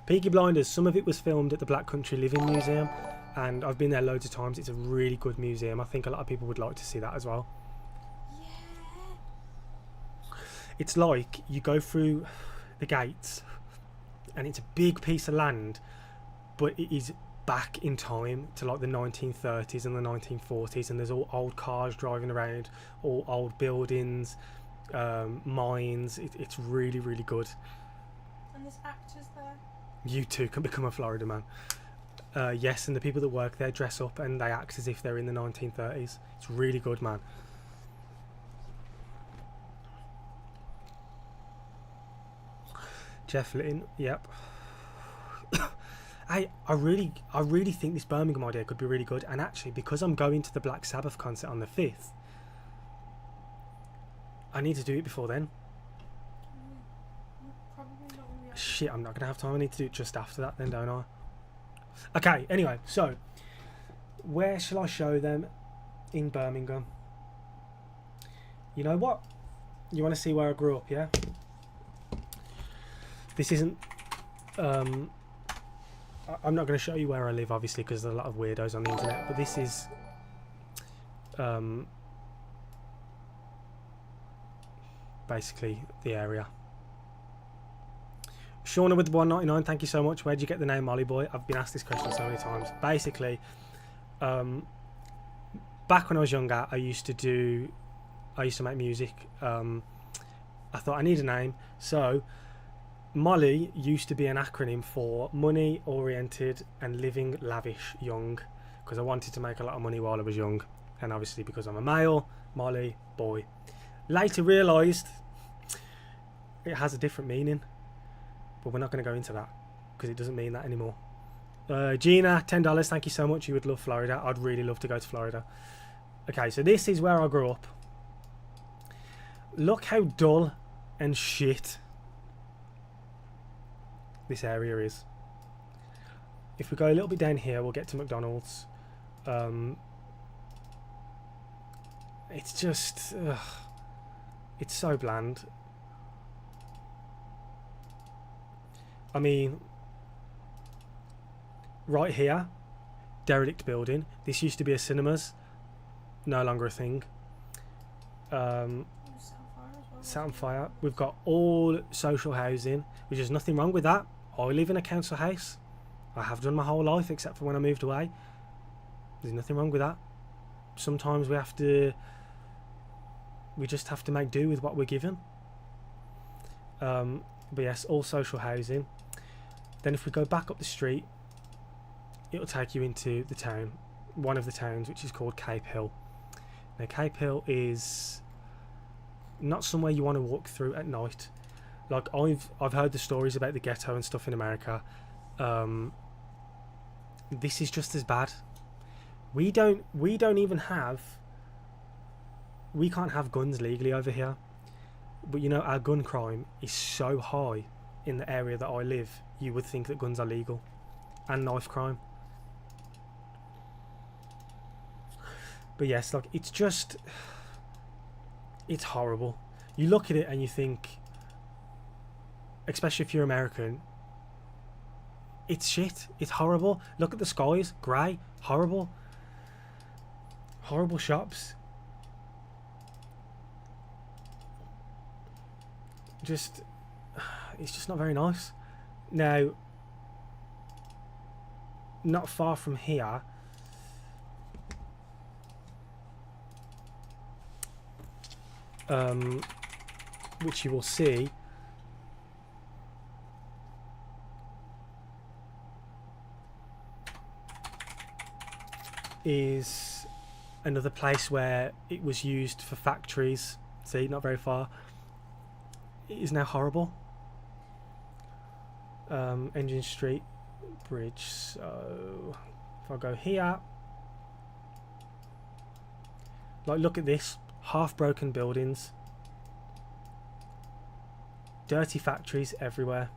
Peaky Blinders, some of it was filmed at the Black Country Living Museum, and I've been there loads of times. It's a really good museum. I think a lot of people would like to see that as well. Yeah. It's like you go through the gates and it's a big piece of land, but it is back in time to like the 1930s and the 1940s, and there's all old cars driving around, all old buildings, mines. It's really, really good. And there's actors there. You too can become a Florida man. Yes, and the people that work there dress up and they act as if they're in the 1930s. It's really good, man. Jeff Litton, yep. I really think this Birmingham idea could be really good, and actually, because I'm going to the Black Sabbath concert on the 5th, I need to do it before then. Probably not gonna be able to. Shit, I'm not gonna have time. I need to do it just after that then, don't I? Okay, anyway, so where shall I show them in Birmingham? You know what? You want to see where I grew up, yeah? This isn't I'm not going to show you where I live, obviously, because there's a lot of weirdos on the internet, but this is basically the area. Shauna with 199, thank you so much. Where'd you get the name Molly Boy? I've been asked this question so many times. Basically, back when I was younger, I used to make music. I thought I need a name, so Molly used to be an acronym for Money Oriented and Living Lavish Young, because I wanted to make a lot of money while I was young, and obviously because I'm a male, Molly, boy. Later realised it has a different meaning, but we're not going to go into that because it doesn't mean that anymore. Gina, $10, thank you so much. You would love Florida. I'd really love to go to Florida. Okay, so this is where I grew up. Look how dull and shit this area is. If we go a little bit down here, we'll get to McDonald's. It's just it's so bland. I mean, right here, derelict building. This used to be a cinemas, no longer a thing. Set on fire. We've got all social housing, which is nothing wrong with that. I live in a council house. I have done my whole life, except for when I moved away. There's nothing wrong with that. Sometimes we just have to make do with what we're given. But yes, all social housing. Then if we go back up the street, it'll take you into the town, one of the towns, which is called Cape Hill. Now Cape Hill is not somewhere you want to walk through at night. Like I've heard the stories about the ghetto and stuff in America. This is just as bad. We can't have guns legally over here, but you know, our gun crime is so high in the area that I live, you would think that guns are legal, and knife crime. But yes, like it's horrible. You look at it and you think, especially if you're American, it's shit. It's horrible. Look at the skies, grey, horrible. Horrible shops. It's just not very nice. Now, not far from here, which you will see, is another place where it was used for factories. See, not very far. It is now horrible. Engine Street Bridge. So if I go here, like, look at this, half broken buildings, dirty factories everywhere,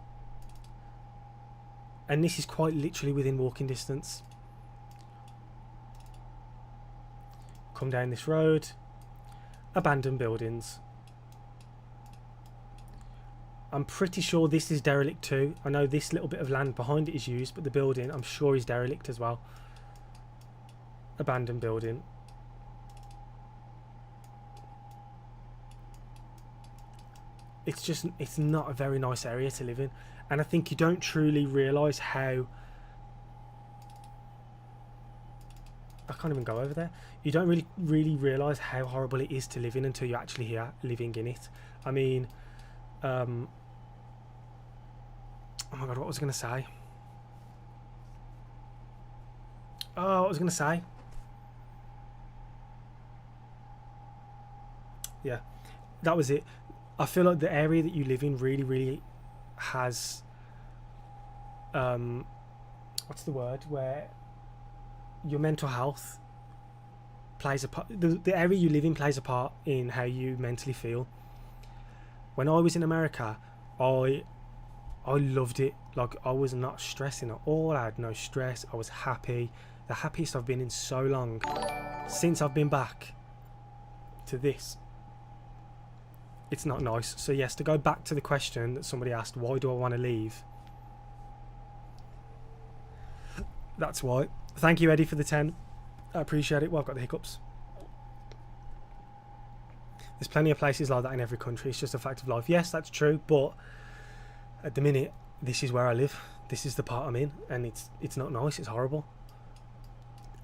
and this is quite literally within walking distance. Come down this road, abandoned buildings. I'm pretty sure this is derelict too. I know this little bit of land behind it is used, but the building I'm sure is derelict as well. Abandoned building. It's not a very nice area to live in, and I think you don't truly realise how, I can't even go over there. You don't really realise how horrible it is to live in until you're actually here living in it. I mean, oh my god, what was I going to say? Oh, what was I going to say? Yeah, that was it. I feel like the area that you live in really has, what's the word, where your mental health plays a part. The area you live in plays a part in how you mentally feel. When I was in America, I loved it. Like, I was not stressing at all. I had no stress. I was happy. The happiest I've been in so long since I've been back to this. It's not nice. So yes, to go back to the question that somebody asked, why do I want to leave? That's why. Thank you, Eddie, for the 10. I appreciate it. Well, I've got the hiccups. There's plenty of places like that in every country. It's just a fact of life. Yes, that's true, but at the minute, this is where I live. This is the part I'm in, and it's not nice. It's horrible.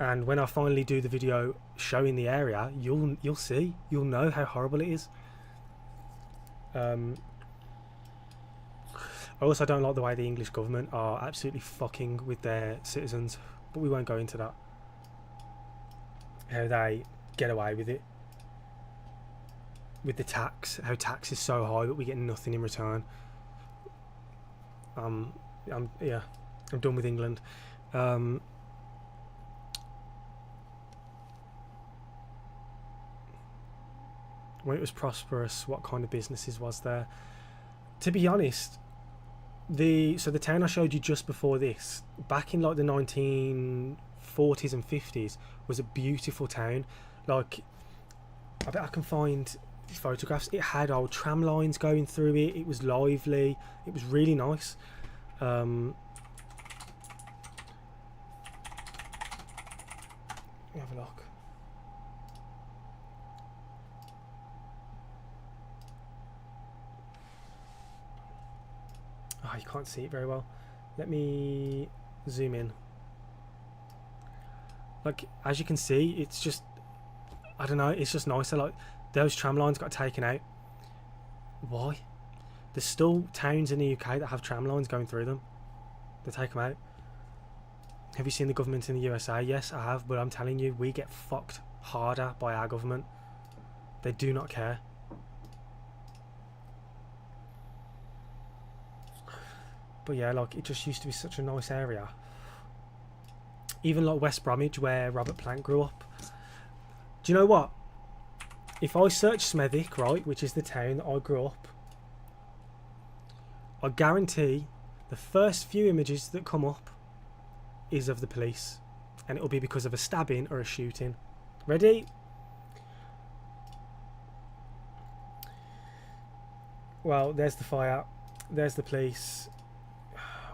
And when I finally do the video showing the area, you'll see. You'll know how horrible it is. I also don't like the way the English government are absolutely fucking with their citizens, but we won't go into that. how they get away with it. With the tax, how tax is so high but we get nothing in return. I'm done with England. When it was prosperous, what kind of businesses was there? To be honest, the town I showed you just before this, back in like the 1940s and 50s, was a beautiful town. Like, I bet I can find photographs. It had old tram lines going through it. It was lively. It was really nice. Let me have a look. Oh, you can't see it very well. Let me zoom in. Like, as you can see, it's just, I don't know, it's just nicer. Like, those tram lines got taken out. Why? There's still towns in the UK that have tram lines going through them. They take them out. Have you seen the government in the USA? Yes, I have, but I'm telling you, we get fucked harder by our government. They do not care. But yeah, like, it just used to be such a nice area. Even like West Bromwich, where Robert Plant grew up. Do you know what? If I search Smethwick, right, which is the town that I grew up, I guarantee the first few images that come up is of the police, and it'll be because of a stabbing or a shooting. Ready? Well, there's the fire, there's the police.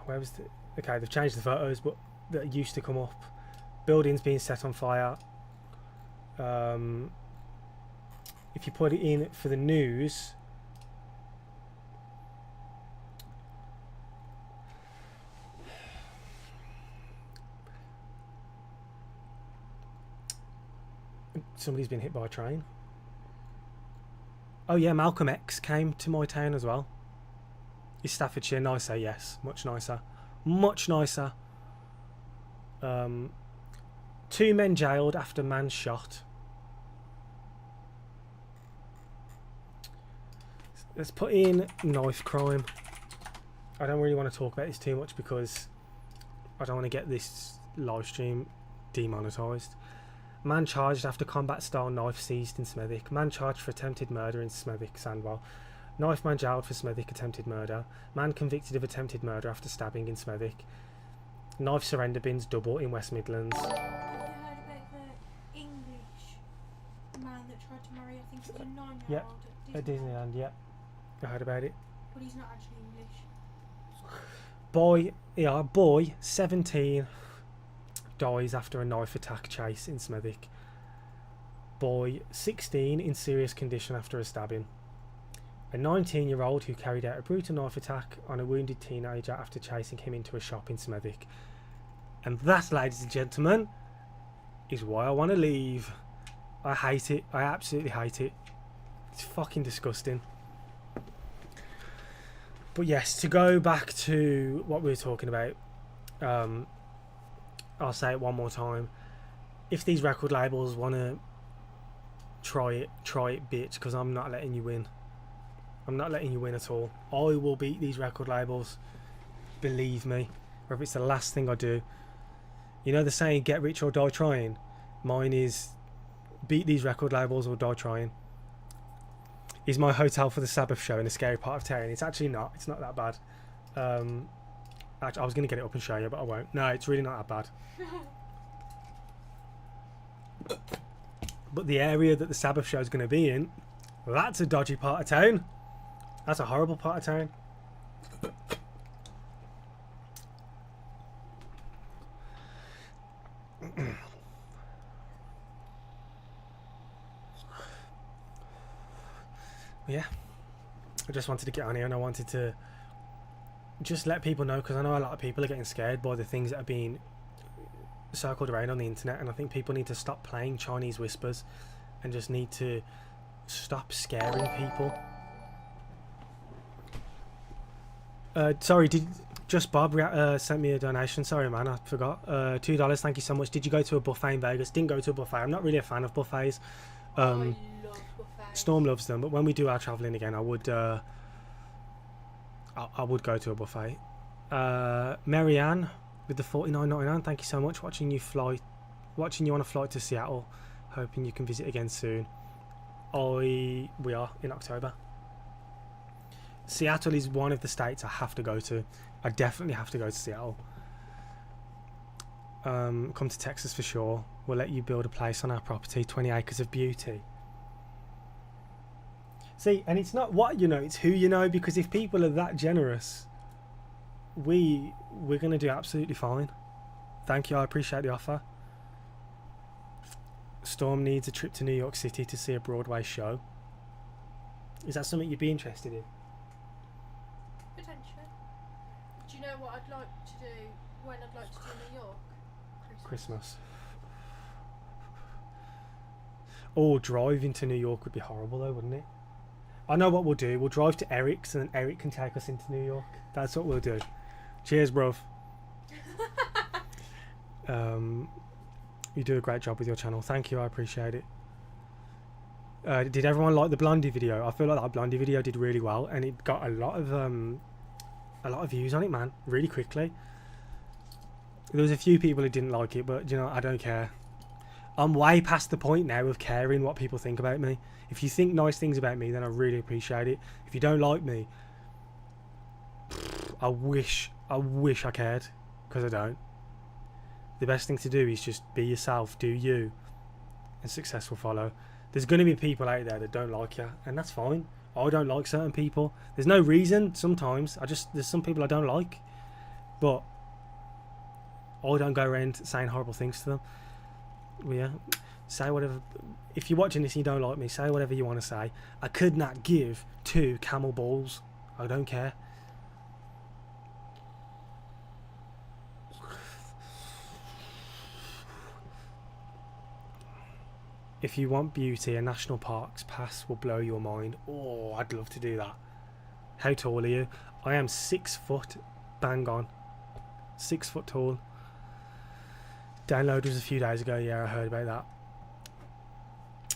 Where was the... Okay, they've changed the photos, but that used to come up. Buildings being set on fire. If you put it in for the news, somebody's been hit by a train. Oh yeah, Malcolm X came to my town as well. Is Staffordshire nicer? Yes, much nicer. Much nicer. 2 men jailed after man shot. Let's put in knife crime. I don't really want to talk about this too much because I don't want to get this live stream demonetised. Man charged after combat style knife seized in Smethwick. Man charged for attempted murder in Smethwick, Sandwell. Knife man jailed for Smethwick attempted murder. Man convicted of attempted murder after stabbing in Smethwick. Knife surrender bins double in West Midlands. Have you heard about the English man that tried to marry, I think it was a 9-year-old At Disneyland, yeah. I heard about it. But he's not actually English. Boy, 17, dies after a knife attack chase in Smethwick. Boy, 16, in serious condition after a stabbing. A 19-year-old who carried out a brutal knife attack on a wounded teenager after chasing him into a shop in Smethwick. And that, ladies and gentlemen, is why I want to leave. I hate it. I absolutely hate it. It's fucking disgusting. But yes, to go back to what we were talking about, I'll say it one more time. If these record labels want to try it, bitch, because I'm not letting you win. I'm not letting you win at all. I will beat these record labels. Believe me. Whether it's the last thing I do. You know the saying, get rich or die trying? Mine is, beat these record labels or die trying. Is my hotel for the Sabbath show in a scary part of town? It's actually not. It's not that bad. Actually, I was going to get it up and show you, but I won't. No, it's really not that bad. But the area that the Sabbath show is going to be in, that's a dodgy part of town. That's a horrible part of town. Yeah, I just wanted to get on here and I wanted to just let people know, because I know a lot of people are getting scared by the things that are being circled around on the internet, and I think people need to stop playing Chinese whispers and just need to stop scaring people. Sorry, Just Bob sent me a donation. Sorry, man, I forgot. $2. Thank you so much. Did you go to a buffet in Vegas? Didn't go to a buffet. I'm not really a fan of buffets. I love buffets. Storm loves them, but when we do our travelling again, I would go to a buffet. Marianne with the $49.99. Thank you so much. Watching you on a flight to Seattle. Hoping you can visit again soon. We are in October. Seattle is one of the states I have to go to. I definitely have to go to Seattle. Come to Texas for sure. We'll let you build a place on our property. 20 acres of beauty. See, and it's not what you know, it's who you know, because if people are that generous, we're going to do absolutely fine. Thank you, I appreciate the offer. Storm needs a trip to New York City to see a Broadway show. Is that something you'd be interested in? Potentially. Do you know what I'd like to do when I'd like to do New York? Christmas. Or driving to New York would be horrible though, wouldn't it? I know what we'll do. We'll drive to Eric's and then Eric can take us into New York. That's what we'll do. Cheers, bruv. You do a great job with your channel. Thank you, I appreciate it. Did everyone like the Blondie video? I feel like that Blondie video did really well, and it got a lot of views on it, man, really quickly. There was a few people who didn't like it, but you know, I don't care. I'm way past the point now of caring what people think about me. If you think nice things about me, then I really appreciate it. If you don't like me, I wish I cared, because I don't. The best thing to do is just be yourself, do you, and success will follow. There's going to be people out there that don't like you, and that's fine. I don't like certain people. There's no reason sometimes. There's some people I don't like, but I don't go around saying horrible things to them. Well, yeah, say whatever. If you're watching this and you don't like me, say whatever you want to say. I could not give 2 camel balls. I don't care. If you want beauty, a national parks pass will blow your mind. Oh, I'd love to do that. How tall are you? I am 6 foot, bang on. 6 foot tall. Download was a few days ago. Yeah, I heard about that.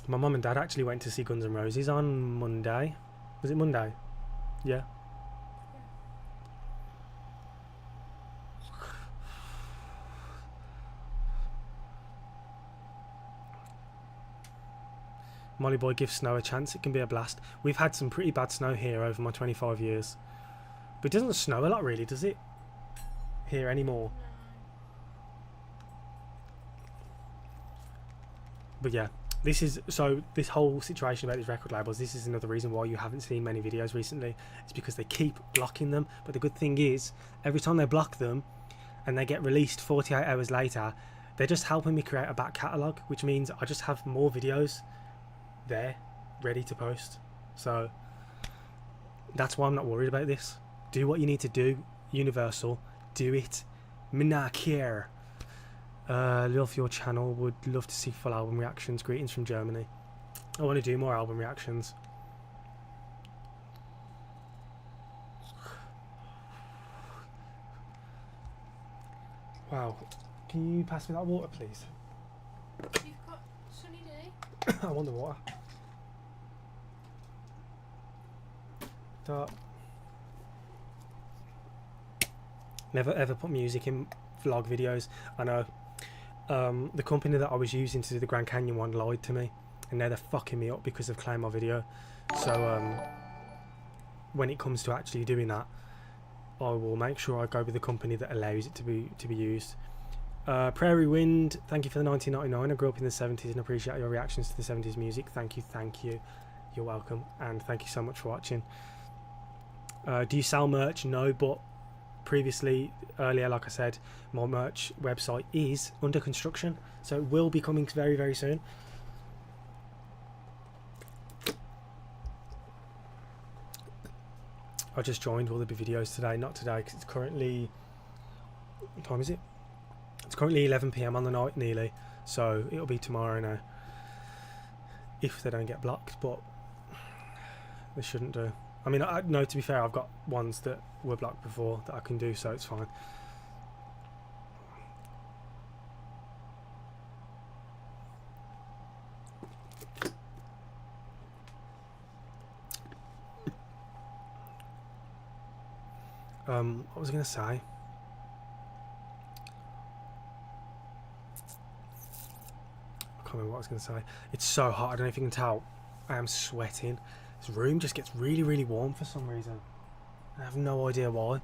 My mum and dad actually went to see Guns N' Roses on Monday. Was it Monday? Yeah. Molly Boy gives snow a chance. It can be a blast. We've had some pretty bad snow here over my 25 years. But it doesn't snow a lot really, does it? Here anymore. But yeah, this whole situation about these record labels, this is another reason why you haven't seen many videos recently. It's because they keep blocking them. But the good thing is, every time they block them and they get released 48 hours later, they're just helping me create a back catalogue, which means I just have more videos there ready to post. So that's why I'm not worried about this. Do what you need to do. Universal, do it. Me not care. Love your channel. Would love to see full album reactions. Greetings from Germany. I want to do more album reactions. Wow, can you pass me that water, please? You've got Sunny D. I want the water. Never ever put music in vlog videos. I know. The company that I was using to do the Grand Canyon one lied to me, and now they're fucking me up because they've claimed my video. So when it comes to actually doing that, I will make sure I go with the company that allows it to be used. Prairie Wind, thank you for the 1999. I grew up in the 70s and appreciate your reactions to the 70s music. Thank you. You're welcome, and thank you so much for watching. Do you sell merch? No, but earlier, like I said, my merch website is under construction, so it will be coming very, very soon. I just joined all the videos today, not today because it's currently, what time is it? It's currently 11 PM on the night nearly, so it'll be tomorrow now if they don't get blocked, but they shouldn't do. I mean, no, to be fair, I've got ones that were blocked before that I can do, so it's fine. What was I going to say? I can't remember what I was going to say. It's so hot. I don't know if you can tell. I am sweating. This room just gets really, really warm for some reason. I have no idea why.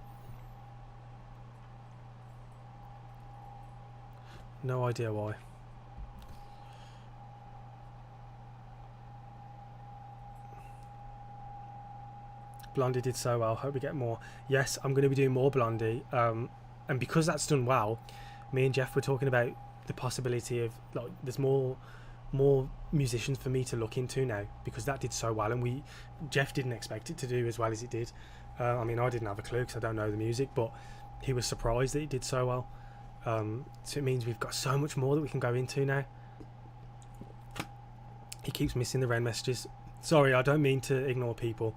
No idea why. Blondie did so well. Hope we get more. Yes, I'm going to be doing more Blondie. And because that's done well, me and Jeff were talking about the possibility of, like, there's more musicians for me to look into now, because that did so well, and Jeff didn't expect it to do as well as it did. I mean, I didn't have a clue because I don't know the music, but he was surprised that it did so well. So it means we've got so much more that we can go into now. He keeps missing the red messages. Sorry, I don't mean to ignore people.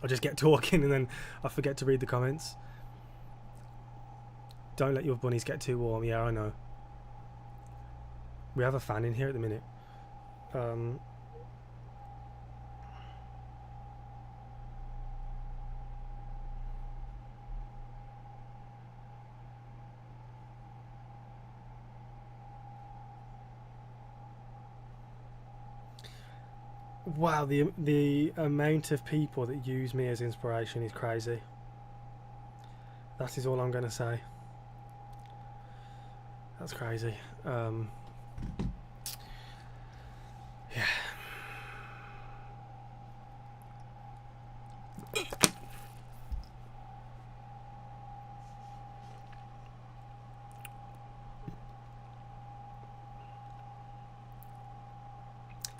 I just get talking and then I forget to read the comments. Don't let your bunnies get too warm. Yeah, I know. We have a fan in here at the minute. Wow, the amount of people that use me as inspiration is crazy. That is all I'm going to say. That's crazy. Yeah.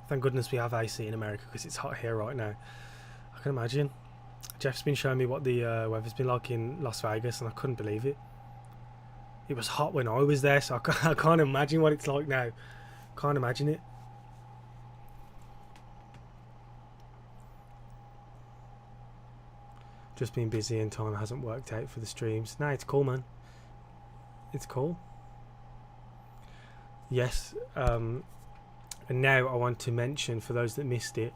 Thank goodness we have AC in America, because it's hot here right now. I can imagine. Jeff's been showing me what the weather's been like in Las Vegas, and I couldn't believe it. It was hot when I was there, so I can't imagine what it's like now. Can't imagine it. Just been busy and time hasn't worked out for the streams. No, it's cool, man. It's cool. Yes. And now I want to mention, for those that missed it,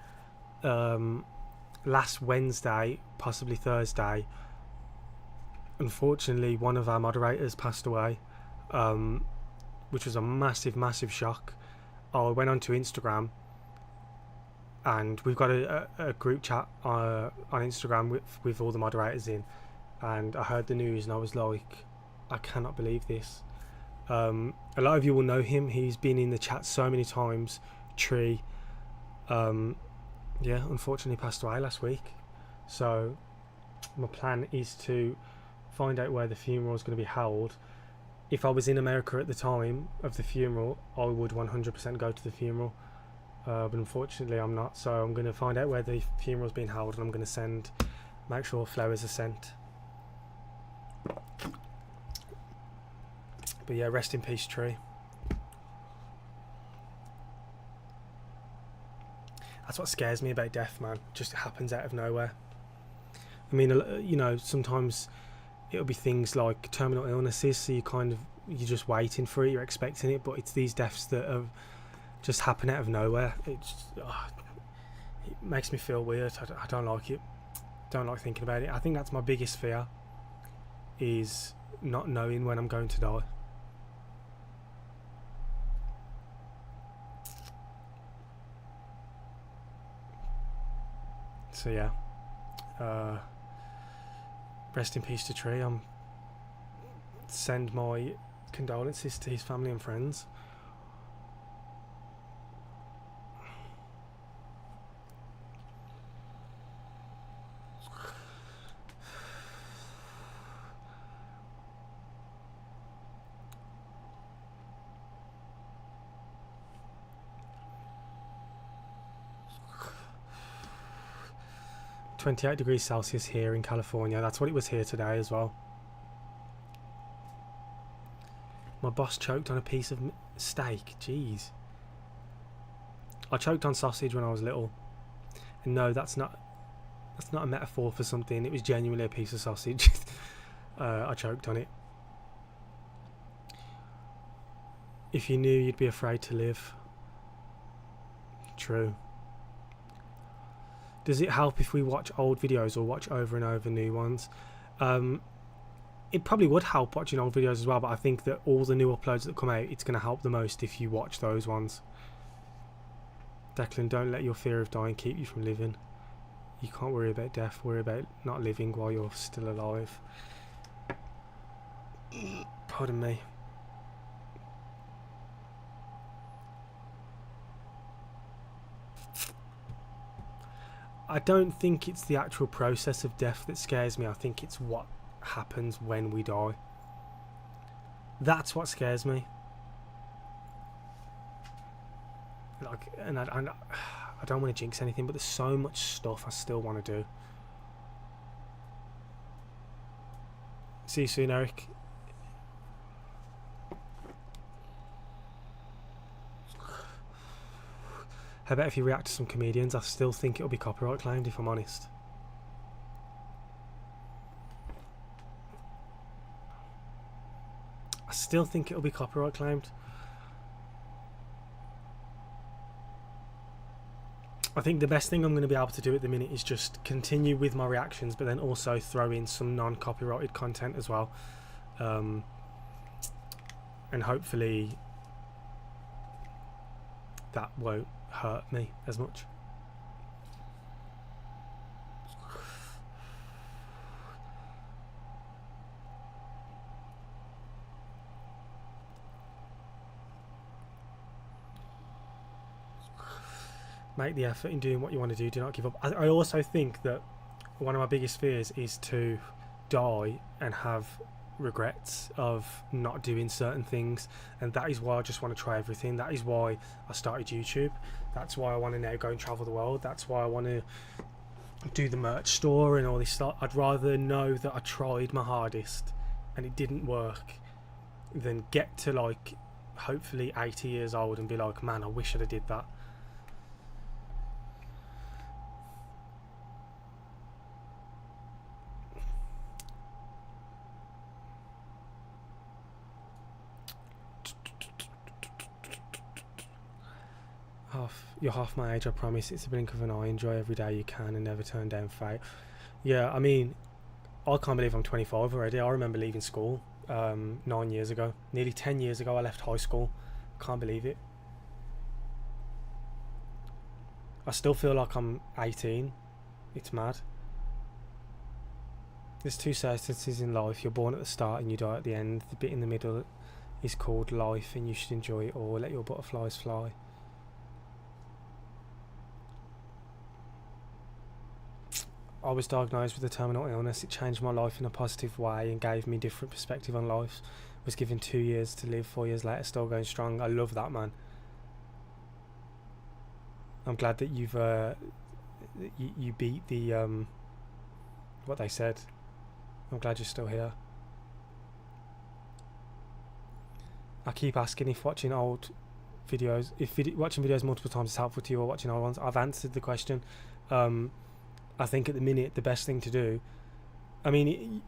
last Wednesday, possibly Thursday, unfortunately one of our moderators passed away, which was a massive shock. I went onto Instagram, and we've got a group chat on Instagram with all the moderators in, and I heard the news and I was like, I cannot believe this. A lot of you will know him. He's been in the chat so many times. Tree. Yeah, unfortunately passed away last week. So my plan is to find out where the funeral is going to be held. If I was in America at the time of the funeral, I would 100% go to the funeral. But unfortunately I'm not, so I'm going to find out where the funeral's being held, and I'm going to make sure flowers are sent. But yeah, rest in peace, Tree. That's what scares me about death, man. It just happens out of nowhere. I mean, you know, sometimes it'll be things like terminal illnesses, so you're just waiting for it, you're expecting it, but it's these deaths that have just happen out of nowhere. It makes me feel weird. I don't like it. Don't like thinking about it. I think that's my biggest fear, is not knowing when I'm going to die. So yeah, rest in peace to Tree. Send my condolences to his family and friends. (28°C) here in California. That's what it was here today as well. My boss choked on a piece of steak. Jeez. I choked on sausage when I was little. And no, that's not That's not a metaphor for something. It was genuinely a piece of sausage. I choked on it. If you knew, you'd be afraid to live. True. Does it help if we watch old videos or watch over and over new ones? It probably would help watching old videos as well, but I think that all the new uploads that come out, it's going to help the most if you watch those ones. Declan, don't let your fear of dying keep you from living. You can't worry about death, worry about not living while you're still alive. Pardon me. I don't think it's the actual process of death that scares me. I think it's what happens when we die. That's what scares me. Like, and I don't want to jinx anything, but there's so much stuff I still want to do. See you soon, Eric. How about if you react to some comedians? I still think it'll be copyright claimed, if I'm honest. I still think it'll be copyright claimed. I think the best thing I'm going to be able to do at the minute is just continue with my reactions, but then also throw in some non-copyrighted content as well. And hopefully that won't hurt me as much. Make the effort in doing what you want to do. Do not give up. I also think that one of my biggest fears is to die and have regrets of not doing certain things, and that is why I just want to try everything. That is why I started YouTube. That's why I want to now go and travel the world. That's why I want to do the merch store and all this stuff. I'd rather know that I tried my hardest and it didn't work than get to like hopefully 80 years old and be like, man, I wish I'd have did that. You're half my age, I promise. It's a blink of an eye. Enjoy every day you can and never turn down fate. Yeah, I mean, I can't believe I'm 25 already. I remember leaving school 9 years ago. Nearly 10 years ago I left high school. Can't believe it. I still feel like I'm 18. It's mad. There's two certainties in life. You're born at the start and you die at the end. The bit in the middle is called life, and you should enjoy it all. Let your butterflies fly. I was diagnosed with a terminal illness. It changed my life in a positive way and gave me a different perspective on life. Was given 2 years to live. 4 years later, still going strong. I love that, man. I'm glad that you've you beat the what they said. I'm glad you're still here. I keep asking if watching old videos, watching videos multiple times is helpful to you or watching old ones. I've answered the question. I think at the minute the best thing to do, I mean,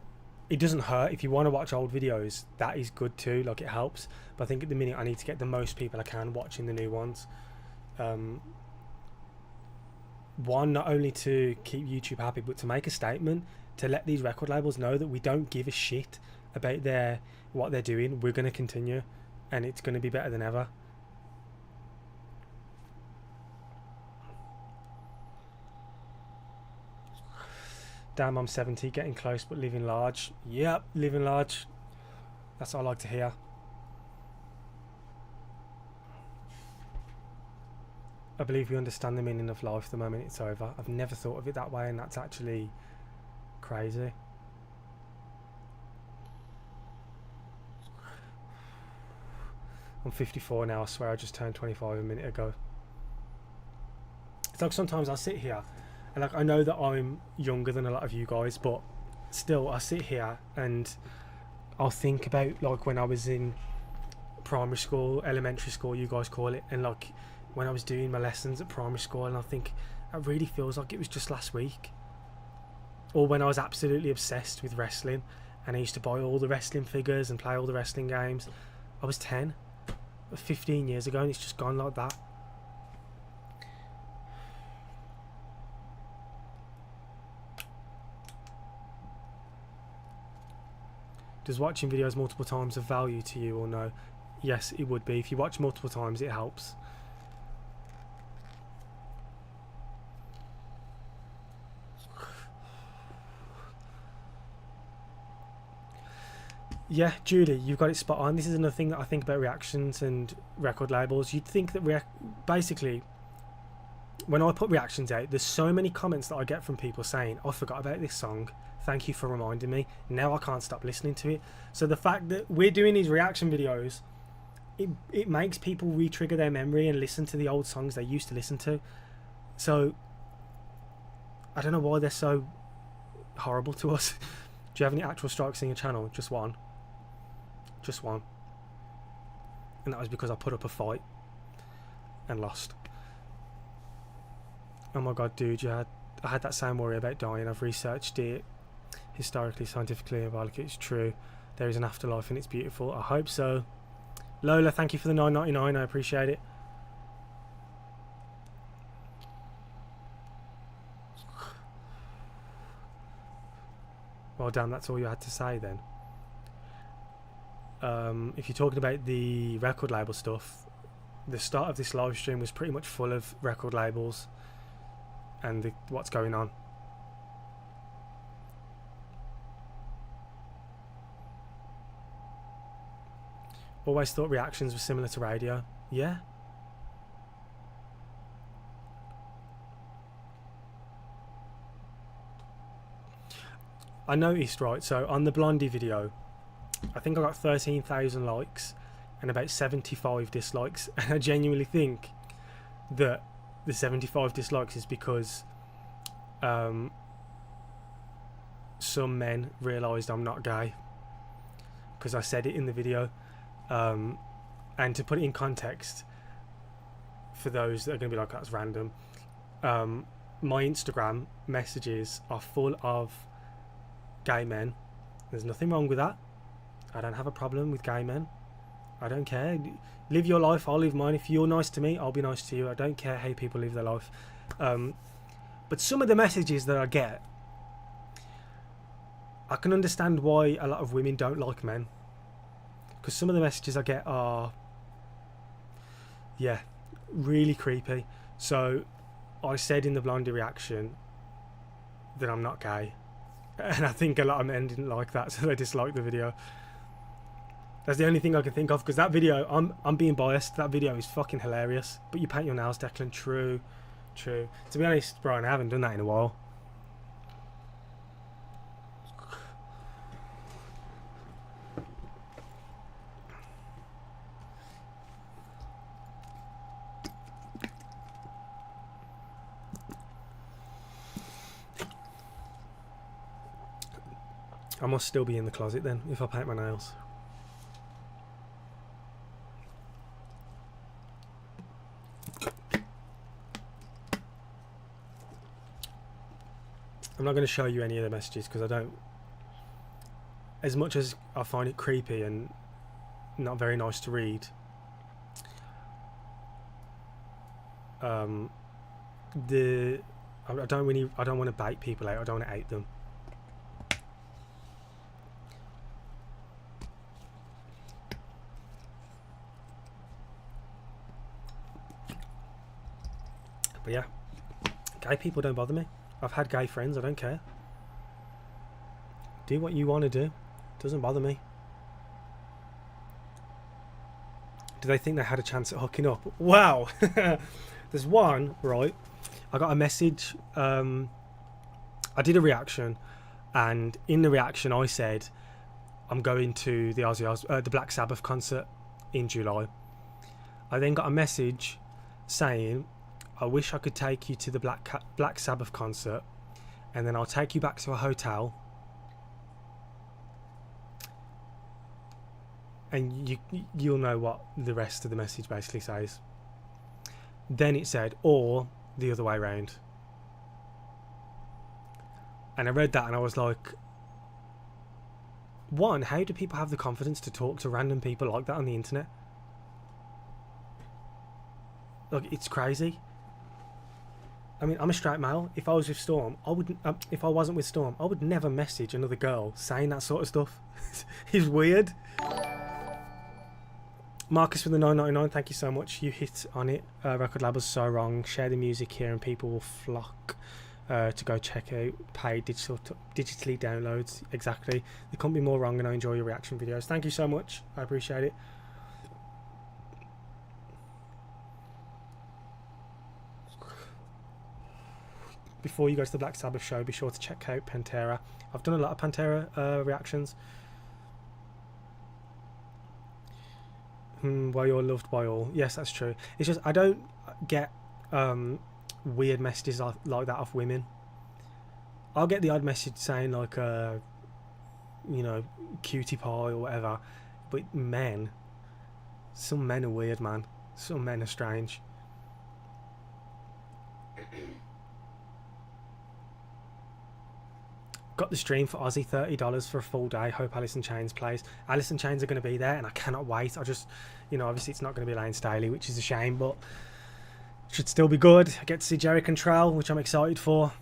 it doesn't hurt if you want to watch old videos. That is good too, like it helps. But I think at the minute I need to get the most people I can watching the new ones. One, not only to keep YouTube happy, but to make a statement, to let these record labels know that we don't give a shit about what they're doing. We're going to continue, and it's going to be better than ever. Damn, I'm 70, getting close, but living large. Yep, living large. That's what I like to hear. I believe we understand the meaning of life the moment it's over. I've never thought of it that way, and that's actually crazy. I'm 54 now. I swear I just turned 25 a minute ago. It's like sometimes I sit here and like I know that I'm younger than a lot of you guys, but still I sit here and I'll think about like when I was in primary school, elementary school, you guys call it, and like when I was doing my lessons at primary school, and I think it really feels like it was just last week. or when I was absolutely obsessed with wrestling and I used to buy all the wrestling figures and play all the wrestling games. I was 10, 15 years ago, and it's just gone like that. Does watching videos multiple times of value to you or no? Yes, it would be. If you watch multiple times, it helps. Yeah, Julie, you've got it spot on. This is another thing that I think about reactions and record labels. You'd think that basically, when I put reactions out, there's so many comments that I get from people saying, I forgot about this song. Thank you for reminding me. Now I can't stop listening to it. So the fact that we're doing these reaction videos, it makes people re-trigger their memory and listen to the old songs they used to listen to. So I don't know why they're so horrible to us. Do you have any actual strikes in your channel? Just one. Just one. And that was because I put up a fight and lost. Oh my god, dude, I had that same worry about dying. I've researched it historically, scientifically, and like it's true. There is an afterlife and it's beautiful. I hope so. Lola, thank you for the $9.99. I appreciate it. Well, damn, that's all you had to say then. If you're talking about the record label stuff, the start of this live stream was pretty much full of record labels and what's going on. Always thought reactions were similar to radio. Yeah. I noticed, right, so on the Blondie video, I think I got 13,000 likes and about 75 dislikes, and I genuinely think that the 75 dislikes is because some men realised I'm not gay, because I said it in the video. And to put it in context for those that are going to be like, that's random, my Instagram messages are full of gay men. There's nothing wrong with that. I don't have a problem with gay men. I don't care. Live your life, I'll live mine. If you're nice to me, I'll be nice to you. I don't care how people live their life. But some of the messages that I get, I can understand why a lot of women don't like men, because some of the messages I get are, yeah, really creepy. So I said in the Blondie reaction that I'm not gay, and I think a lot of men didn't like that, so they disliked the video. That's the only thing I can think of, because that video, I'm being biased, that video is fucking hilarious. But you paint your nails, Declan. True. To be honest, Brian, I haven't done that in a while. I must still be in the closet then, if I paint my nails. I'm not going to show you any of the messages because I don't, as much as I find it creepy and not very nice to read, I don't want to bait people out. I don't want to hate them. But yeah, gay people don't bother me. I've had gay friends, I don't care. Do what you want to do. Doesn't bother me. Do they think they had a chance at hooking up? Wow. There's one, right? I got a message. I did a reaction, and in the reaction I said I'm going to the Black Sabbath concert in July. I then got a message saying, I wish I could take you to the Black Sabbath concert, and then I'll take you back to a hotel, and you'll know what the rest of the message basically says. Then it said, or the other way around. And I read that and I was like, one, how do people have the confidence to talk to random people like that on the internet? Like, it's crazy. I mean, I'm a straight male. If I was with Storm, I wouldn't. If I wasn't with Storm, I would never message another girl saying that sort of stuff. It's weird. Marcus with the 9.99. Thank you so much. You hit on it. Record labels so wrong. Share the music here, and people will flock to go check out paid digitally downloads. Exactly. They couldn't be more wrong, and I enjoy your reaction videos. Thank you so much. I appreciate it. Before you go to the Black Sabbath show, be sure to check out Pantera. I've done a lot of Pantera reactions. Well, you're loved by all. Yes, that's true. It's just I don't get weird messages like that off women. I'll get the odd message saying like, you know, cutie pie or whatever. But men, some men are weird, man. Some men are strange. Got the stream for Aussie, $30 for a full day. Hope Alice in Chains plays. Alice in Chains are going to be there and I cannot wait. I just, you know, obviously it's not going to be Lane Staley, which is a shame, but it should still be good. I get to see Jerry Cantrell, which I'm excited for.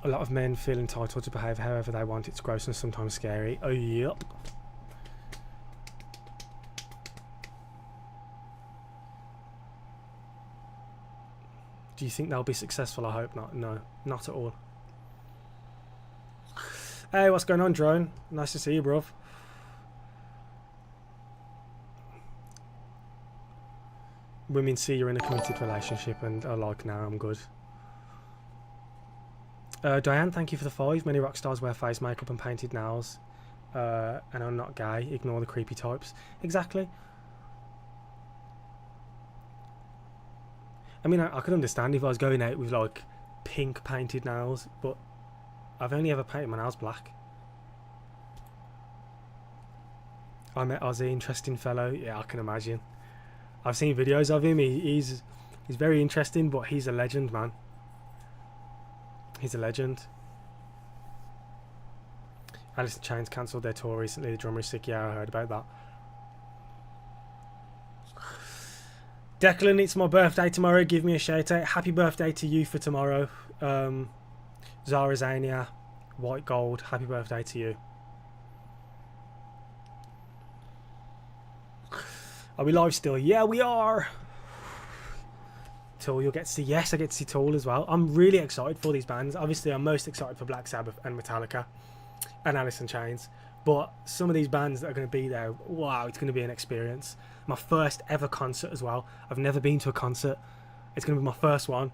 A lot of men feel entitled to behave however they want. It's gross and sometimes scary. Oh, yep. Do you think they'll be successful? I hope not. No, not at all. Hey, what's going on, Drone? Nice to see you, bruv. Women see you're in a committed relationship and are like, nah, I'm good. Diane, thank you for the 5. Many rock stars wear face makeup and painted nails and are not gay. Ignore the creepy types. Exactly. I mean, I could understand if I was going out with like pink painted nails, but I've only ever painted my nails black. I met Ozzy, interesting fellow. Yeah, I can imagine. I've seen videos of him. He's very interesting, but he's a legend, man. He's a legend. Alice in Chains cancelled their tour recently. The drummer is sick. Yeah, I heard about that. Declan, it's my birthday tomorrow. Give me a shout out. Happy birthday to you for tomorrow. Zara Zania, White Gold. Happy birthday to you. Are we live still? Yeah, we are. Tool, you'll get to see. Yes, I get to see Tool as well. I'm really excited for these bands. Obviously, I'm most excited for Black Sabbath and Metallica and Alice in Chains. But some of these bands that are going to be there, wow, it's going to be an experience. My first ever concert as well. I've never been to a concert. It's going to be my first one.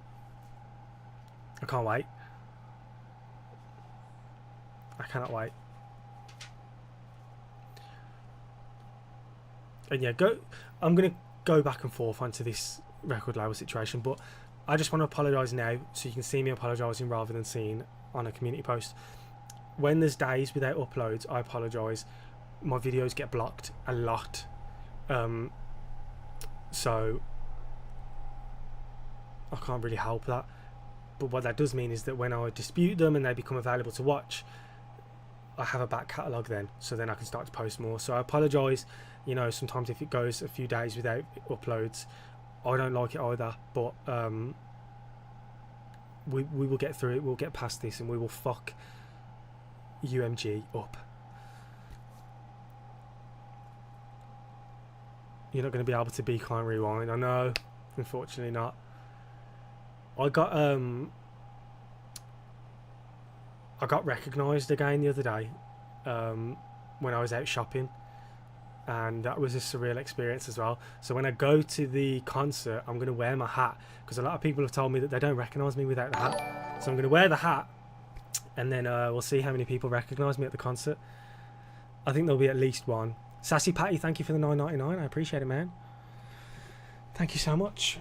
I can't wait. I cannot wait. And yeah, I'm going to go back and forth onto this record label situation, but I just want to apologise now so you can see me apologising rather than seeing on a community post. When there's days without uploads, I apologise. My videos get blocked a lot. So I can't really help that. But what that does mean is that when I dispute them and they become available to watch, I have a back catalogue then. So then I can start to post more. So I apologise, you know, sometimes if it goes a few days without uploads. I don't like it either. But we will get through it. We'll get past this and we will fuck UMG up. You're not going to be able to be Can't Rewind. I know, unfortunately not. I got recognised again the other day when I was out shopping, and that was a surreal experience as well. So when I go to the concert, I'm going to wear my hat because a lot of people have told me that they don't recognise me without the hat. So I'm going to wear the hat, and then we'll see how many people recognise me at the concert. I think there'll be at least one. Sassy Patty, thank you for the $9.99. I appreciate it, man. Thank you so much.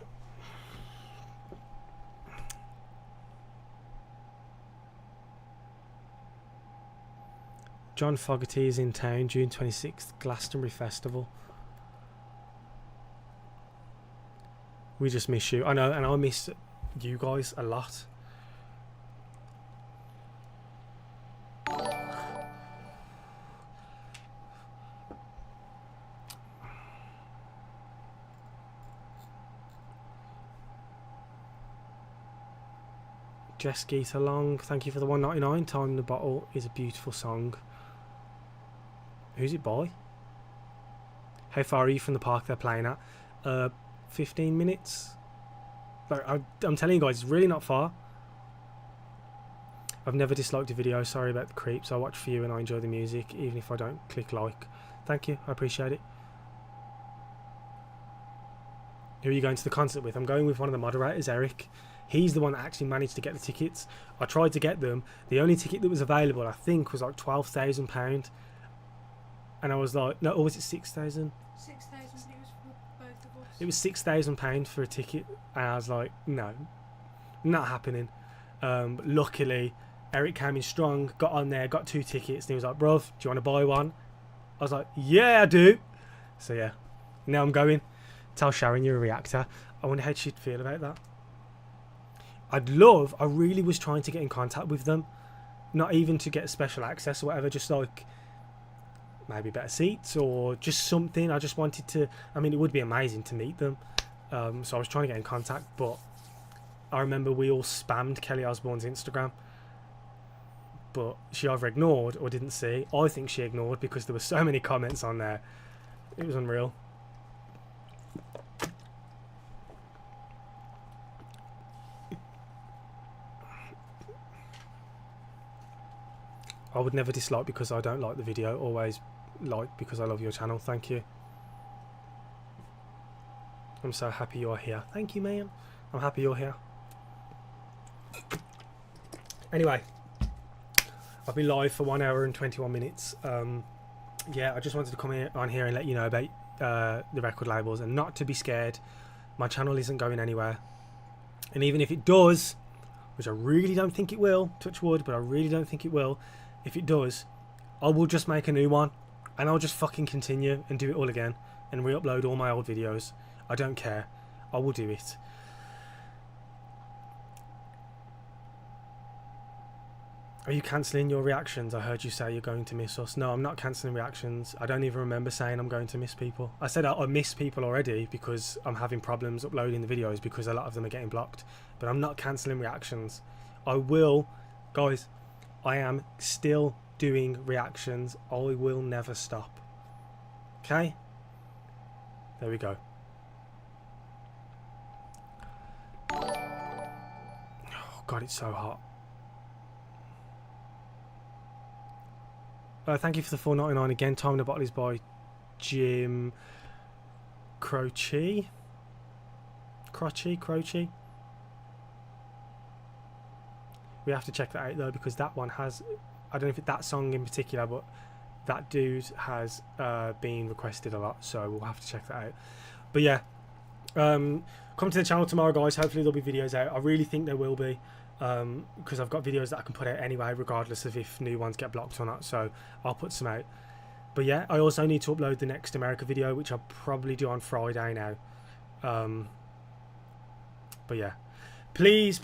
John Fogerty is in town June 26th, Glastonbury Festival. We just miss you. I know, and I miss you guys a lot. Jess Geeta Long, thank you for the 199. Time in the Bottle is a beautiful song. Who's it by? How far are you from the park they're playing at? 15 minutes. Like, I'm telling you guys, it's really not far. I've never disliked a video. Sorry about the creeps. I watch for you and I enjoy the music, even if I don't click like. Thank you. I appreciate it. Who are you going to the concert with? I'm going with one of the moderators, Eric. He's the one that actually managed to get the tickets. I tried to get them. The only ticket that was available, I think, was like £12,000. And I was like, no, or was it 6,000? 6,000. It was for both of us. It was £6,000 for a ticket. And I was like, no, not happening. But luckily, Eric came in strong, got on there, got 2 tickets. And he was like, bruv, do you want to buy one? I was like, yeah, I do. So yeah, now I'm going. Tell Sharon you're a reactor. I wonder how she'd feel about that. I really was trying to get in contact with them, not even to get special access or whatever, just like maybe better seats or just something. I just wanted to, I mean, it would be amazing to meet them. So I was trying to get in contact, but I remember we all spammed Kelly Osbourne's Instagram, but she either ignored or didn't see. I think she ignored because there were so many comments on there. It was unreal. I would never dislike because I don't like the video, always like because I love your channel. Thank you. I'm so happy you're here. Thank you, man. I'm happy you're here. Anyway, I've been live for 1 hour and 21 minutes. Yeah, I just wanted to come on here and let you know about the record labels and not to be scared. My channel isn't going anywhere. And even if it does, which I really don't think it will, touch wood, but I really don't think it will, if it does, I will just make a new one and I'll just fucking continue and do it all again and re-upload all my old videos. I don't care. I will do it. Are you cancelling your reactions? I heard you say you're going to miss us. No, I'm not cancelling reactions. I don't even remember saying I'm going to miss people. I said I miss people already because I'm having problems uploading the videos because a lot of them are getting blocked. But I'm not cancelling reactions. I will, guys, I am still doing reactions. I will never stop. Okay? There we go. Oh God, it's so hot. Thank you for the $4.99 again. Time in the Bottle is by Jim Croce. Croce. We have to check that out though because that one has, I don't know if it's that song in particular, but that dude has been requested a lot, so we'll have to check that out. But yeah, come to the channel tomorrow, guys. Hopefully there'll be videos out. I really think there will be. Because I've got videos that I can put out anyway regardless of if new ones get blocked or not, so I'll put some out. But yeah, I also need to upload the next America video, which I'll probably do on Friday now. But yeah, please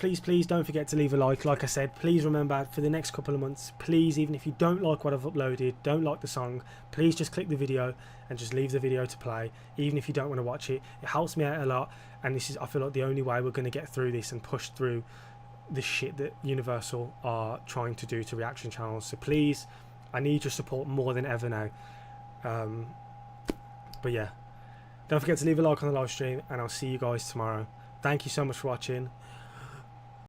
don't forget to leave a like I said. Please remember, for the next couple of months, please, even if you don't like what I've uploaded, don't like the song, please just click the video and just leave the video to play, even if you don't want to watch it. It helps me out a lot, and this is, I feel like, the only way we're going to get through this and push through the shit that Universal are trying to do to reaction channels. So please, I need your support more than ever now. But yeah, don't forget to leave a like on the live stream, and I'll see you guys tomorrow. Thank you so much for watching.